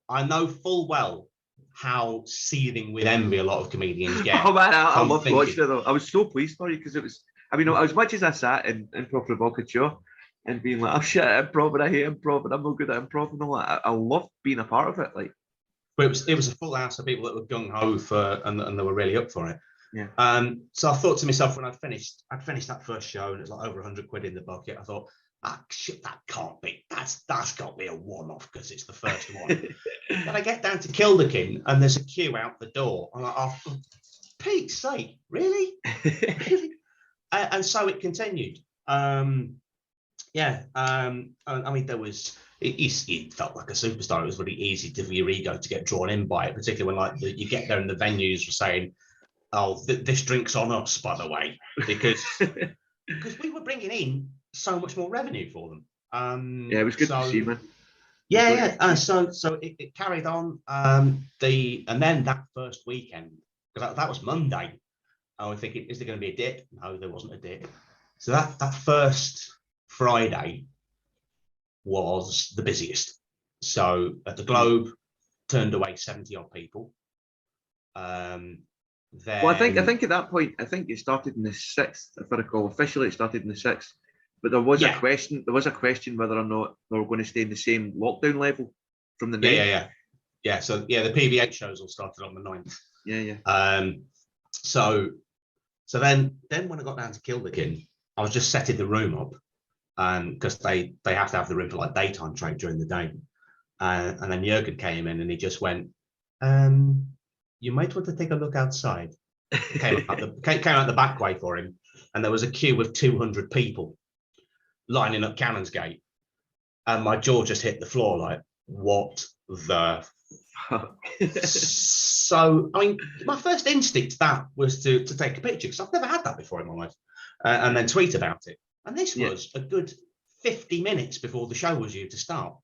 I know full well how seething with envy a lot of comedians get. Oh man, I loved watching it though. I was so pleased for you because it was, I mean, as much as I sat in Improv Provocateur and being like, oh shit, improv, and I hate improv, and I'm no good at improv and all that, I loved being a part of it. Like, but it was a full house of people that were gung ho for, and they were really up for it. Yeah. So I thought to myself when I'd finished that first show and it was like over 100 quid in the bucket, I thought, shit, that can't be. That's got to be a one-off because it's the first one. Then I get down to Kilderkin and there's a queue out the door. I'm like, oh, for Pete's sake, really? Really? And so it continued. I mean, there was. It felt like a superstar. It was really easy for your ego to get drawn in by it, particularly when you get there and the venues were saying, "Oh, this drink's on us," by the way, because we were bringing in so much more revenue for them. It was good to see, man. So it carried on. And then that first weekend, because that was Monday, I was thinking, is there going to be a dip? No, there wasn't a dip. So that first Friday was the busiest. So at the Globe, turned away 70 odd people. Then, well, I think at that point, I think it started in the 6th, if I recall. Officially, it started in the 6th, but there was a question. There was a question whether or not they were going to stay in the same lockdown level from the 9th. Yeah. So the PBH shows all started on the 9th. Yeah. So then when I got down to Kilderkin, I was just setting the room up, because they have to have the room for like daytime trade during the day, and then Jürgen came in and he just went, you might want to take a look outside. Came out the back way for him, and there was a queue of 200 people lining up Canonsgate, and my jaw just hit the floor like, what the fuck? So I mean, my first instinct was to take a picture, because I've never had that before in my life, and then tweet about it. And this was a good 50 minutes before the show was due to start.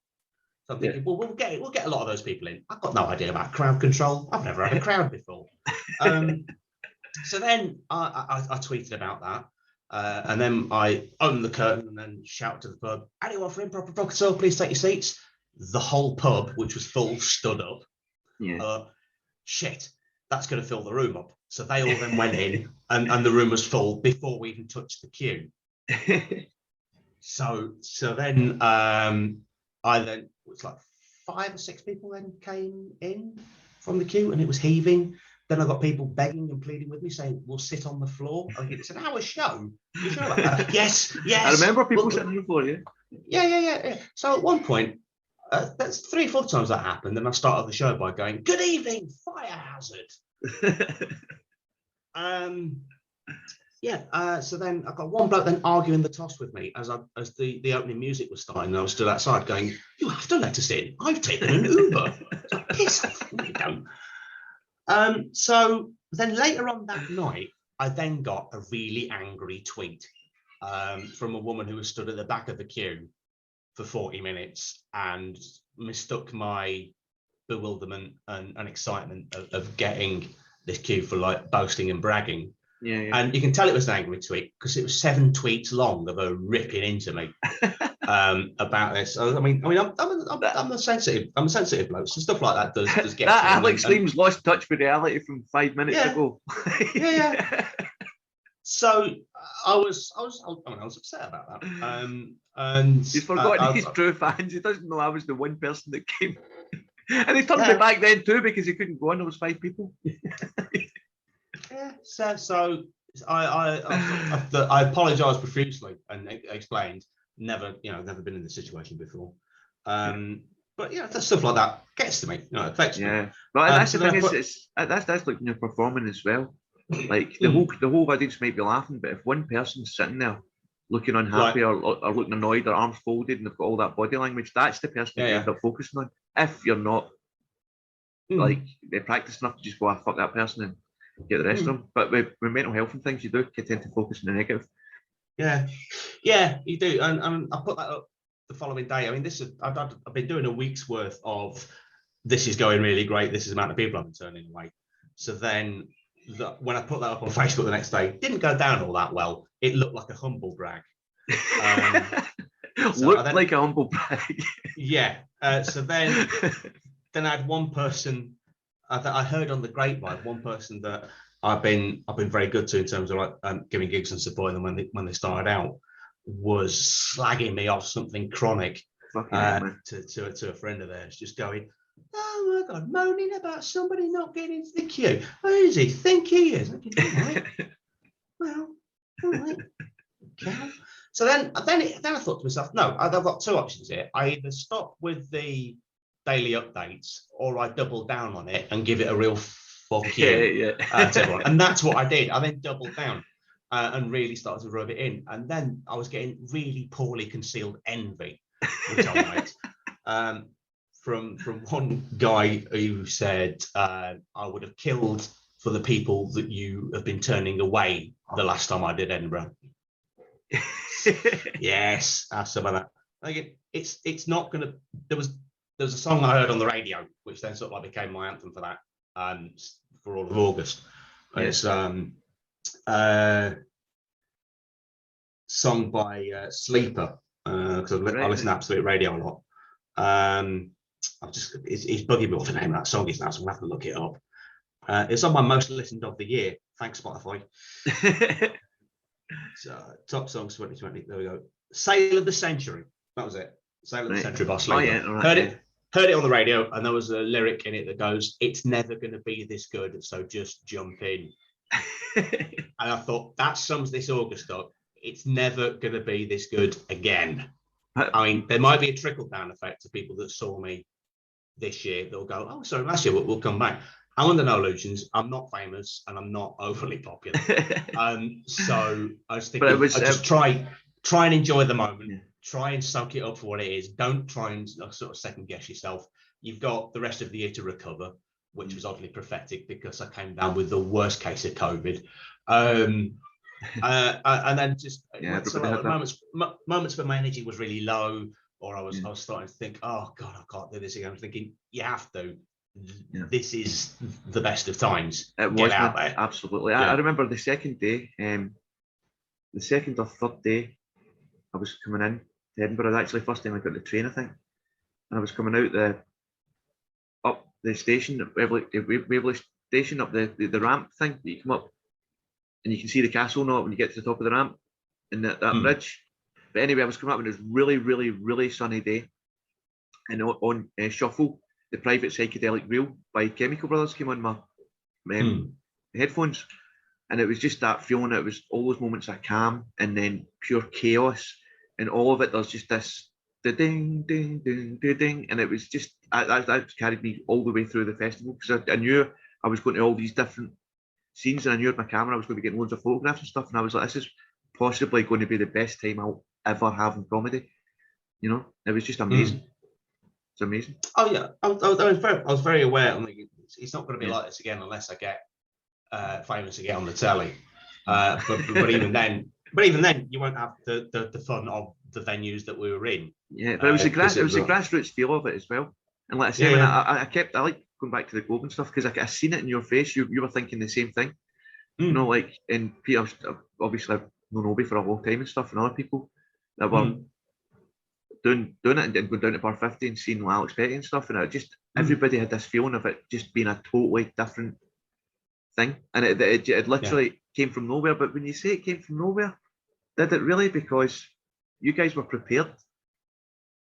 So I'm thinking, well, we'll get a lot of those people in. I've got no idea about crowd control. I've never had a crowd before. So then I tweeted about that. And then I opened the curtain and then shouted to the pub, anyone for Improv Provocateur, please take your seats. The whole pub, which was full, stood up. Shit, that's going to fill the room up. So they all then went in and the room was full before we even touched the queue. So then it was like 5 or 6 people then came in from the queue, and it was heaving. Then I got people begging and pleading with me, saying, we'll sit on the floor. I think it's an hour show. You sure about that? Yes. I remember people sitting on the floor, Yeah. So at one point, that's 3 or 4 times that happened, and I started the show by going, good evening, fire hazard. So then I got one bloke then arguing the toss with me as the opening music was starting, and I was stood outside going, "You have to let us in. I've taken an Uber." So piss off. No, you don't. So then later on that night, I then got a really angry tweet from a woman who was stood at the back of the queue for 40 minutes and mistook my bewilderment and excitement of getting this queue for like boasting and bragging. Yeah. And you can tell it was an angry tweet because it was 7 tweets long of her ripping into me about this. I mean, I'm a sensitive bloke, so stuff like that does get that to me. Alex Leam's lost touch with reality from 5 minutes ago. Yeah. So I was upset about that. And he's forgotten his true fans. He doesn't know I was the one person that came. And he turned me back then too because he couldn't go on. There was 5 people. So I apologise profusely and explained. Never been in this situation before. But that stuff like that gets to me. It affects me. Yeah, but that's the thing. That's like when you're performing as well. Like the whole audience might be laughing, but if one person's sitting there looking unhappy or looking annoyed or arms folded and they've got all that body language, that's the person that you end up focusing on. If you're not like they practice enough to just go, fuck that person and get the rest of them. But with mental health and things, you do tend to focus on the negative. Yeah, you do. And I put that up the following day. I mean, I've been doing a week's worth of this is going really great. This is the amount of people I've been turning away. So then when I put that up on Facebook the next day, it didn't go down all that well. It looked like a humble brag. Looked like a humble brag. So then I had one person that I heard on the grapevine, one person that I've been very good to in terms of like giving gigs and supporting them when they started out, was slagging me off something chronic to a friend of theirs, just going, "Oh my God, moaning about somebody not getting into the queue. Who does he think he is?" Well, all right. Okay. So then I thought to myself, no, I've got 2 options here. I either stop with the daily updates or I double down on it and give it a real fuck you to everyone. And that's what I did. I then doubled down and really started to rub it in. And then I was getting really poorly concealed envy, which I liked. From one guy who said, I would have killed for the people that you have been turning away the last time I did Edinburgh. Yes, some of that. Like it's not gonna. There was a song I heard on the radio, which then sort of like became my anthem for that, for all of August. It's sung by Sleeper, because I listen to Absolute Radio a lot. He's bugging me what the name of that song is now, so I'm gonna have to look it up. It's on my most listened of the year. Thanks, Spotify. Top songs 2020. There we go. Sale of the Century. That was it. Sale of the Century by Sleeper. Heard it on the radio, and there was a lyric in it that goes, "It's never going to be this good, so just jump in." And I thought that sums this August up. It's never going to be this good again. I mean, there might be a trickle-down effect to people that saw me this year. They'll go, "Oh, sorry, last year we'll come back." I'm under no illusions. I'm not famous and I'm not overly popular. So I was thinking, I just try and enjoy the moment. Yeah. Try and soak it up for what it is. Don't try and sort of second guess yourself. You've got the rest of the year to recover, which was oddly prophetic because I came down with the worst case of COVID. And then just moments where my energy was really low, or I was starting to think, "Oh God, I can't do this again." I'm thinking, you have to. Yeah. This is the best of times. It was out there. Absolutely. I remember the second day, the second or third day, I was coming in to Edinburgh. Actually, first time I got the train, I think, and I was coming out up the station, Waverley Station, up the ramp thing. You come up, and you can see the castle now when you get to the top of the ramp, and that bridge. But anyway, I was coming up, and it was really, really, really sunny day, and on Shuffle. The Private Psychedelic Reel by Chemical Brothers came on my headphones, and it was just that feeling. It was all those moments of calm and then pure chaos, and all of it. There's just this ding, ding, ding, ding, ding, and it was just that carried me all the way through the festival because I knew I was going to all these different scenes, and I knew with my camera I was going to be getting loads of photographs and stuff, and I was like, this is possibly going to be the best time I'll ever have in comedy. You know, it was just amazing. It's amazing. Oh yeah, I was very aware. I mean, it's not going to be like this again unless I get famous again on the telly. But even then, you won't have the fun of the venues that we were in. Yeah, but it was the grassroots feel of it as well. And like I say, I like going back to the Globe and stuff because I seen it in your face. You were thinking the same thing. You know, like in Peter, obviously I've known Obi for a long time and stuff, and other people that were doing it and going down to bar 50 and seeing Alex Petty and stuff, and it just everybody had this feeling of it just being a totally different thing, and it literally came from nowhere. But when you say it came from nowhere, did it really? Because you guys were prepared.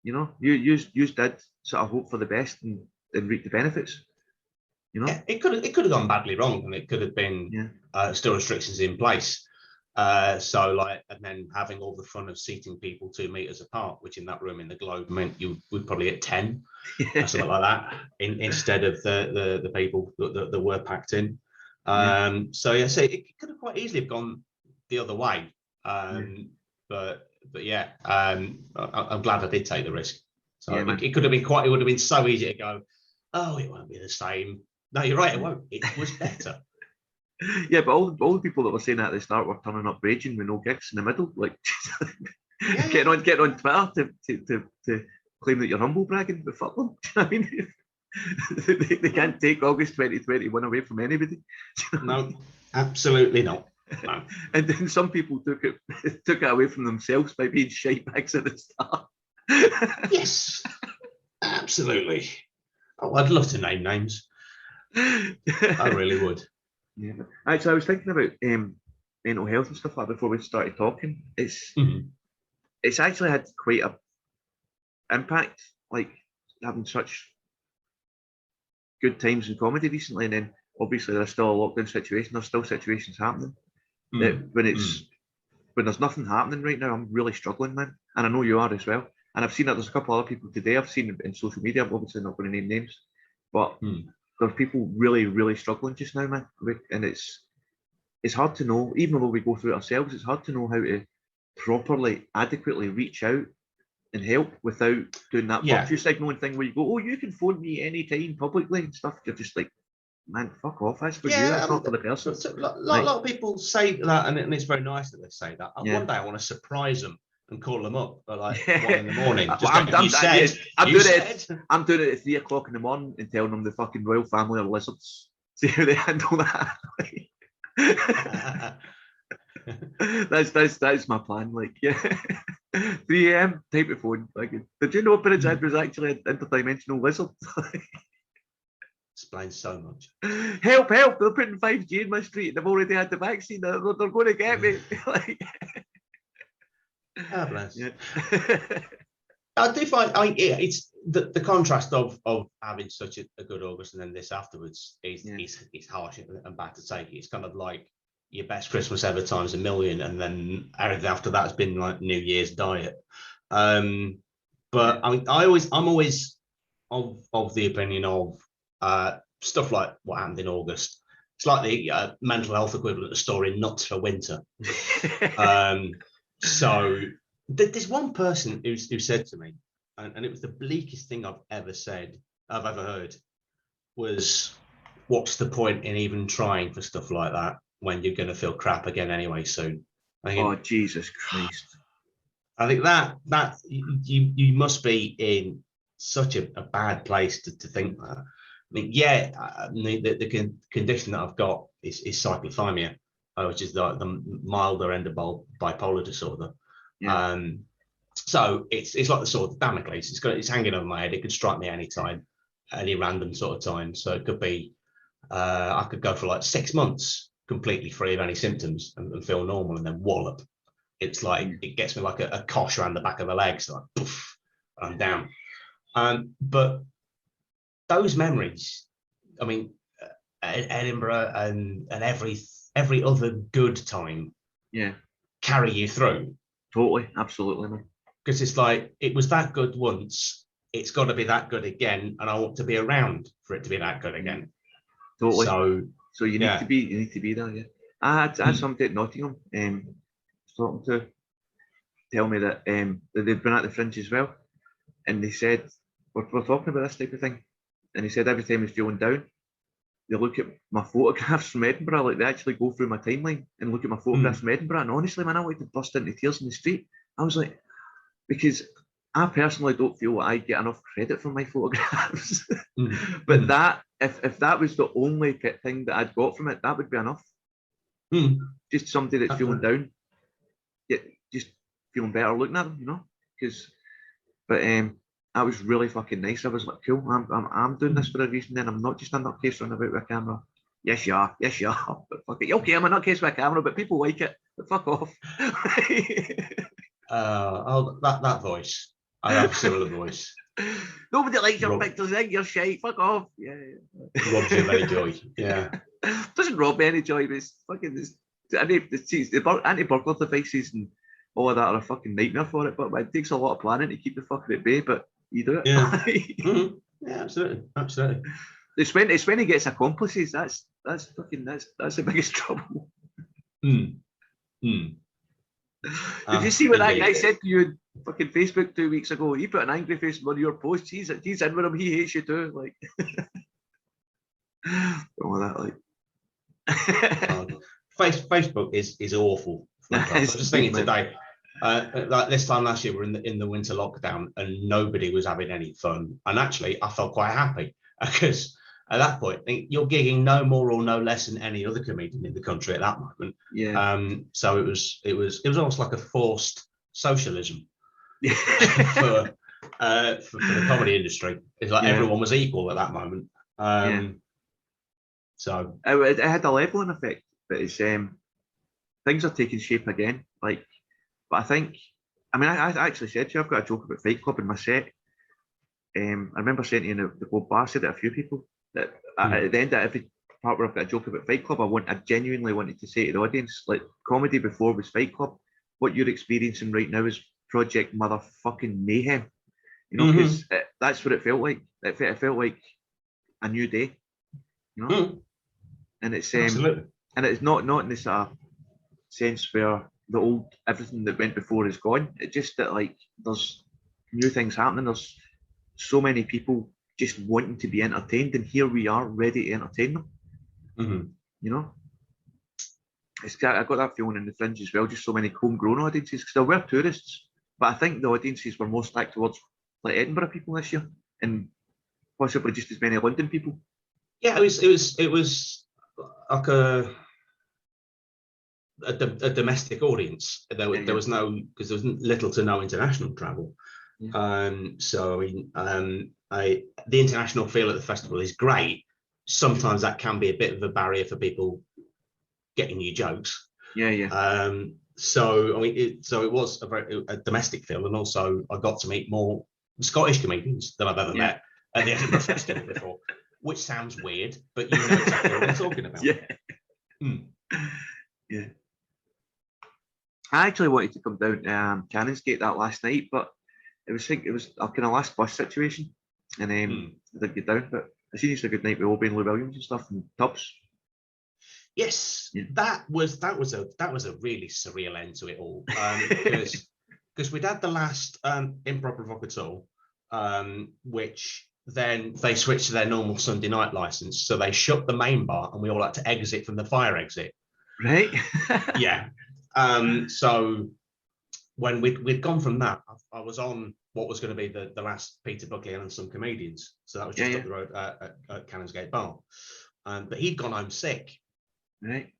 You know, you did sort of hope for the best and reap the benefits. You know, yeah, it could have gone badly wrong, and it could have been still restrictions in place. So like, and then having all the fun of seating people 2 meters apart, which in that room in the Globe meant you would probably get 10 or something like that, instead of the people that were packed in. So yeah, so it could have quite easily have gone the other way. But yeah, I'm glad I did take the risk. So it could have been it would have been so easy to go, oh, it won't be the same. No, you're right, it won't. It was better. Yeah, but all the people that were saying that at the start were turning up raging with no gigs in the middle, like getting on Twitter to claim that you're humble bragging, but fuck them. I mean, they can't take August 2021 away from anybody. No, absolutely not. No. And then some people took it away from themselves by being shitebags at the start. Yes, absolutely. Oh, I'd love to name names. I really would. Yeah. Actually, I was thinking about mental health and stuff like that before we started talking. It's actually had quite a impact, like having such good times in comedy recently, and then obviously there's still a lockdown situation. There's still situations happening. That when there's nothing happening right now, I'm really struggling, man. And I know you are as well. And I've seen that there's a couple other people today I've seen in social media. I'm obviously not going to name names, but there's people really, really struggling just now, man. And it's hard to know, even though we go through it ourselves, it's hard to know how to properly, adequately reach out and help without doing that virtue signaling thing where you go, oh, you can phone me anytime publicly and stuff. You're just like, man, fuck off. That's for you. That's not for the person. A lot of people say that, and it's very nice that they say that. One day I want to surprise them and call them up at like 1 in the morning. I'm doing it at 3 o'clock in the morning and telling them the fucking royal family are lizards. See how they handle that. That's my plan. Like, 3 a.m. type of phone. Like, did you know Prince Edward's actually an interdimensional lizard? Explains so much. Help! They're putting 5G in my street. They've already had the vaccine. They're going to get me. Like, bless. Yeah. I do find it's the contrast of having such a good August and then this afterwards is harsh and bad to take. It's kind of like your best Christmas ever times 1,000,000, and then everything after that's been like New Year's diet. But I mean, I'm always of the opinion of stuff like what happened in August. It's like the mental health equivalent of storing nuts for winter. So there's one person who said to me, and it was the bleakest thing I've ever heard, was, what's the point in even trying for stuff like that when you're going to feel crap again anyway soon? Oh, Jesus Christ. I think that you must be in such a bad place to think that. I mean, the condition that I've got is cyclothymia, which is the milder end of bipolar disorder. So it's like the sword of Damocles. It's hanging over my head. It could strike me anytime, any random sort of time. So it could be, I could go for like 6 months completely free of any symptoms and feel normal, and then wallop. It's like it gets me like a cosh around the back of the legs, like poof, I'm down. But those memories, I mean, Edinburgh and every other good time, carry you through. Totally, absolutely, man. Because it's like, it was that good once, it's got to be that good again, and I want to be around for it to be that good again. Totally. So So you need to be there. Yeah, I had somebody at Nottingham talking to tell me that they've been at the Fringe as well, and they said we're talking about this type of thing, and he said every time he's feeling down, they look at my photographs from Edinburgh, like they actually go through my timeline and look at my photographs from Edinburgh, and honestly, man, I wanted to burst into tears in the street. I was like, because I personally don't feel like I get enough credit for my photographs. But that, if that was the only thing that I'd got from it, that would be enough. Just somebody that's feeling down, just feeling better looking at them, you know. But that was really fucking nice. I was like, cool, I'm doing this for a reason. Then I'm not just a nutcase running about with a camera. Yes, you are. Yes, you are. But fuck it. Okay, I'm a nutcase with a camera, but people like it. But fuck off. That voice. I have a similar voice. Nobody likes your pictures, you're shite. Fuck off. Yeah. Robs you of any joy. Yeah. Doesn't rob me any joy, but it's fucking the anti-burglar devices and all of that are a fucking nightmare for it. But it takes a lot of planning to keep the fucker at bay, but you do it. Yeah. Yeah, absolutely. It's when he gets accomplices, that's the biggest trouble. Did you see what that guy said to you on fucking Facebook 2 weeks ago? He put an angry face on one of your posts. He's in with him. He hates you too. Like, all that. Like, Facebook is awful. I was just thinking today. Like this time last year, we're in the winter lockdown, and nobody was having any fun. And actually, I felt quite happy because at that point, you're gigging no more or no less than any other comedian in the country at that moment. Yeah. So it was almost like a forced socialism for the comedy industry. It's like everyone was equal at that moment. So it had a leveling effect, but it's things are taking shape again. Like, but I actually said to you, I've got a joke about Fight Club in my set. I remember saying to you in the Globe Bar, I said to a few people that at the end of every part where I've got a joke about Fight Club, I genuinely wanted to say to the audience, like, comedy before was Fight Club. What you're experiencing right now is Project Motherfucking Mayhem. You know, because that's what it felt like. It felt like a new day. You know, and it's absolutely. And it's not in this sense where the old everything that went before is gone. It's just that, like, there's new things happening. There's so many people just wanting to be entertained, and here we are ready to entertain them. You know, I got that feeling in the Fringe as well. Just so many homegrown audiences, because there were tourists, but I think the audiences were more stacked towards like Edinburgh people this year, and possibly just as many London people. Yeah, it was like a domestic audience. There was no, because there was little to no international travel. So the international feel at the festival is great. Sometimes that can be a bit of a barrier for people getting new jokes. So it was a domestic feel, and also I got to meet more Scottish comedians than I've ever met at the Edinburgh Festival before, which sounds weird, but you know exactly what I'm talking about. I actually wanted to come down to Canonsgate that last night, but it was a kind of last bus situation, and I didn't get down. But I seen it's a good night with Obi and Lou Williams and stuff, and Tubbs. Yes, that was a really surreal end to it all, because we'd had the last Improv Provocateur, which then they switched to their normal Sunday night license, so they shut the main bar, and we all had to exit from the fire exit. Right. So when we'd gone from that, I was on what was going to be the last Peter Buckley and some comedians. So that was just up the road at Canonsgate Bar. But he'd gone home sick, right?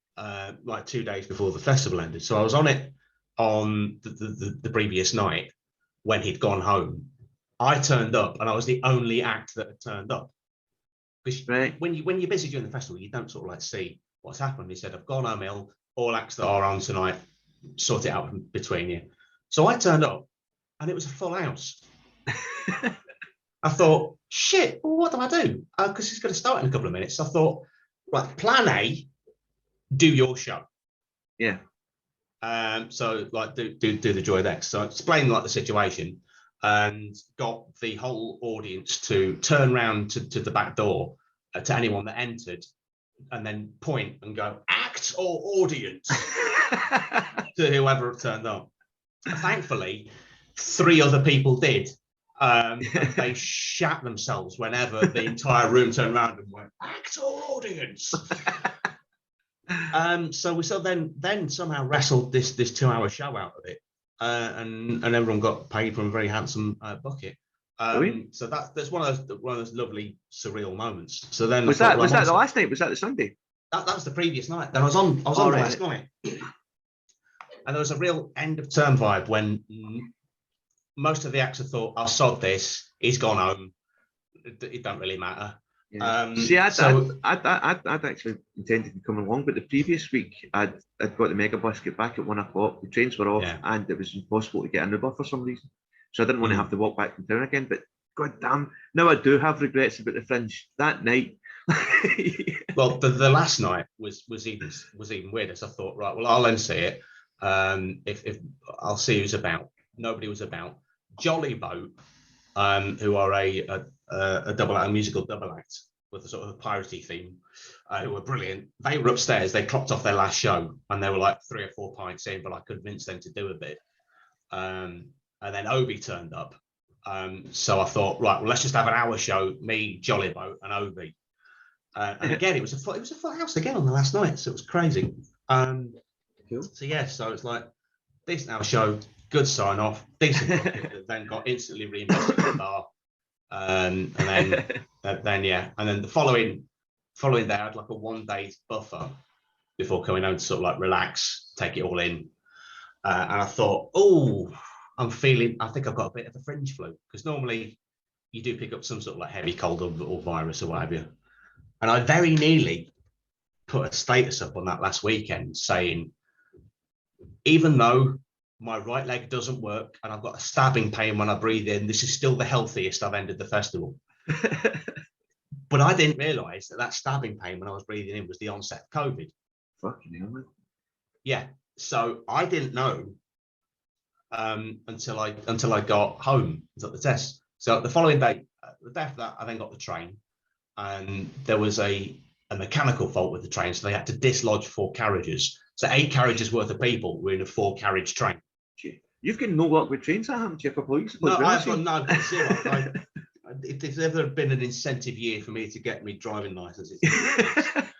Like 2 days before the festival ended. So I was on it on the previous night when he'd gone home. I turned up, and I was the only act that had turned up. Because when you're busy during the festival, you don't sort of like see what's happened. He said, "I've gone home ill. All acts that are on tonight, sort it out between you." So I turned up, and it was a full house. I thought, shit, well, what do I do? Because it's going to start in a couple of minutes. So I thought, right, plan A, do your show. So like do the Joy Dex. So I explained like the situation, and got the whole audience to turn round to the back door to anyone that entered, and then point and go act or audience to whoever turned up. Thankfully, 3 other people did. And they shat themselves whenever the entire room turned around and went act or audience. So we then somehow wrestled this 2-hour show out of it, and everyone got paid from a very handsome bucket. So that's one of those lovely surreal moments. So then was that the last night? Was that the Sunday? That was the previous night. Then I was on last night, and there was a real end of term vibe when most of the acts have thought, "I'll sod this. He's gone home. It don't really matter." Yeah. See, I'd actually intended to come along, but the previous week I'd got the mega bus, get back at 1 o'clock. The trains were off, and it was impossible to get an Uber for some reason. So I didn't want to have to walk back from town again. But god damn, now I do have regrets about the Fringe that night. Well, the last night was even weirder. So I thought, right, well, I'll then see it. If I'll see who's about. Nobody was about. Jolly Boat, who are a musical double act with a sort of a piratey theme, who were brilliant. They were upstairs. They clocked off their last show, and they were like 3 or 4 pints in, but I convinced them to do a bit. And then Obi turned up. So I thought, right, well, let's just have an hour show, me, Jolly Boat, and Obi. And again, it was a full house again on the last night, so it was crazy. Cool. So yeah, so it's like decent hour show, good sign off, decent bucket that then got instantly reinvested in the bar. And then the following day, I had like a 1 day buffer before coming home to sort of like relax, take it all in. And I thought, I think I've got a bit of a fringe flu, because normally you do pick up some sort of like heavy cold or virus or what have you. And I very nearly put a status up on that last weekend saying, even though my right leg doesn't work and I've got a stabbing pain when I breathe in, this is still the healthiest I've ended the festival. But I didn't realise that stabbing pain when I was breathing in was the onset of COVID. Fucking hell, man. Yeah. So I didn't know until I got home, took the test. So the following day, the day after that, I then got the train, and there was a mechanical fault with the train, so they had to dislodge 4 carriages. So 8 carriages worth of people were in a 4-carriage train. You've got no luck with trains, haven't you, for police? No, I've got zero. If there's ever been an incentive year for me to get me driving license, it's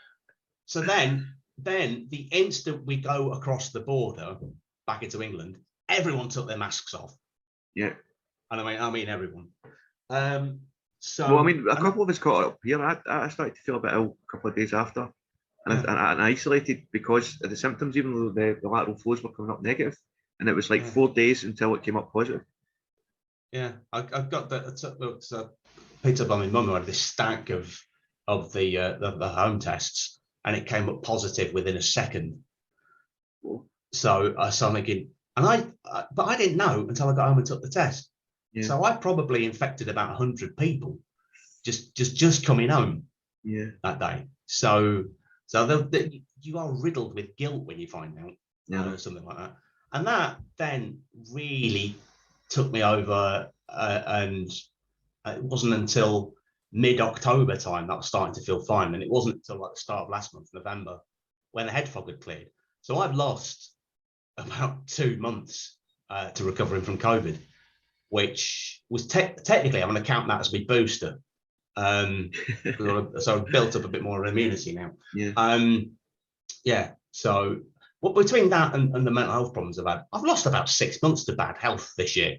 so then the instant we go across the border back into England, everyone took their masks off. Yeah. And I mean everyone. So well, I mean, a couple of us caught up here. I started to feel a bit ill a couple of days after, and I isolated because of the symptoms, even though the lateral flows were coming up negative, and it was like 4 days until it came up positive. Yeah, I got picked up on my mum who had this stack of the home tests, and it came up positive within a second. Cool. So I'm thinking, but I didn't know until I got home and took the test. Yeah. So I probably infected about 100 people just coming home that day. So you are riddled with guilt when you find out something like that. And that then really took me over, and it wasn't until mid-October time that I was starting to feel fine. And it wasn't until like the start of last month, November, when the head fog had cleared. So I've lost about 2 months to recovering from COVID, which was technically, I'm going to count that as my booster. So I've built up a bit more immunity now. So between that and the mental health problems I've lost about 6 months to bad health this year.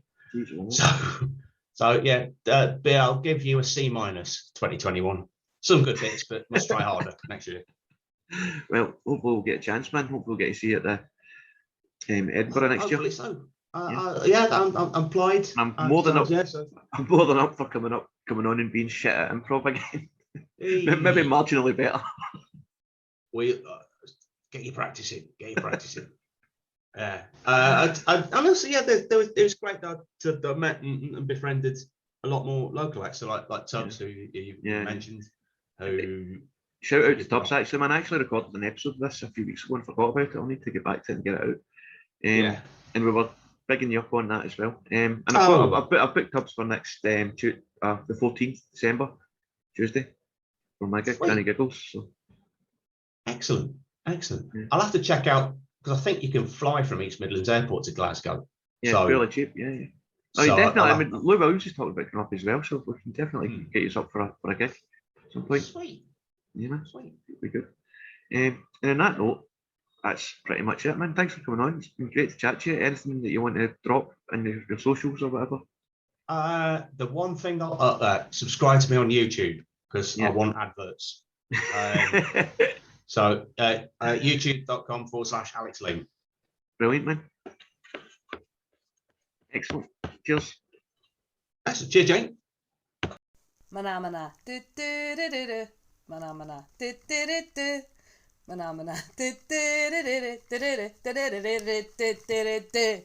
So I'll give you a C- 2021. Some good bits, but must try harder next year. Well, hopefully we'll get a chance, man. Hopefully we'll get to see it at Edinburgh next year. Hopefully so. I'm employed. I'm more than up for coming on and being shit at improv again. Maybe marginally better. Get you practicing. Yeah. And also, it was great that I met and befriended a lot more local acts, so like Tubbs, who you mentioned. Shout out to Tubbs, actually, man. I actually recorded an episode of this a few weeks ago and forgot about it. I'll need to get back to it and get it out. And we were bigging you up on that as well. And I've booked Tubbs for next the 14th December, Tuesday, for my gig, Danny Giggles. So Excellent. Yeah. I'll have to check out, because I think you can fly from East Midlands Airport to Glasgow. Yeah, So, it's fairly cheap. Yeah, yeah. Oh, so definitely. I'll I mean, Lou Williams just talked about coming up as well, so we can definitely get you up for a gig at some point. Sweet. You know, Sweet. it'd be good. And on that note, that's pretty much it, man. Thanks for coming on. It's been great to chat to you. Anything that you want to drop in your socials or whatever? The one thing I'll subscribe to me on YouTube, because I want adverts. So youtube.com/Alex Leam. Brilliant, man. Excellent. Cheers. Excellent. Cheers, Jane. Mana mana do do do do do. Mana mana do do do do. Mana mana do do do do do do do do do do do do do.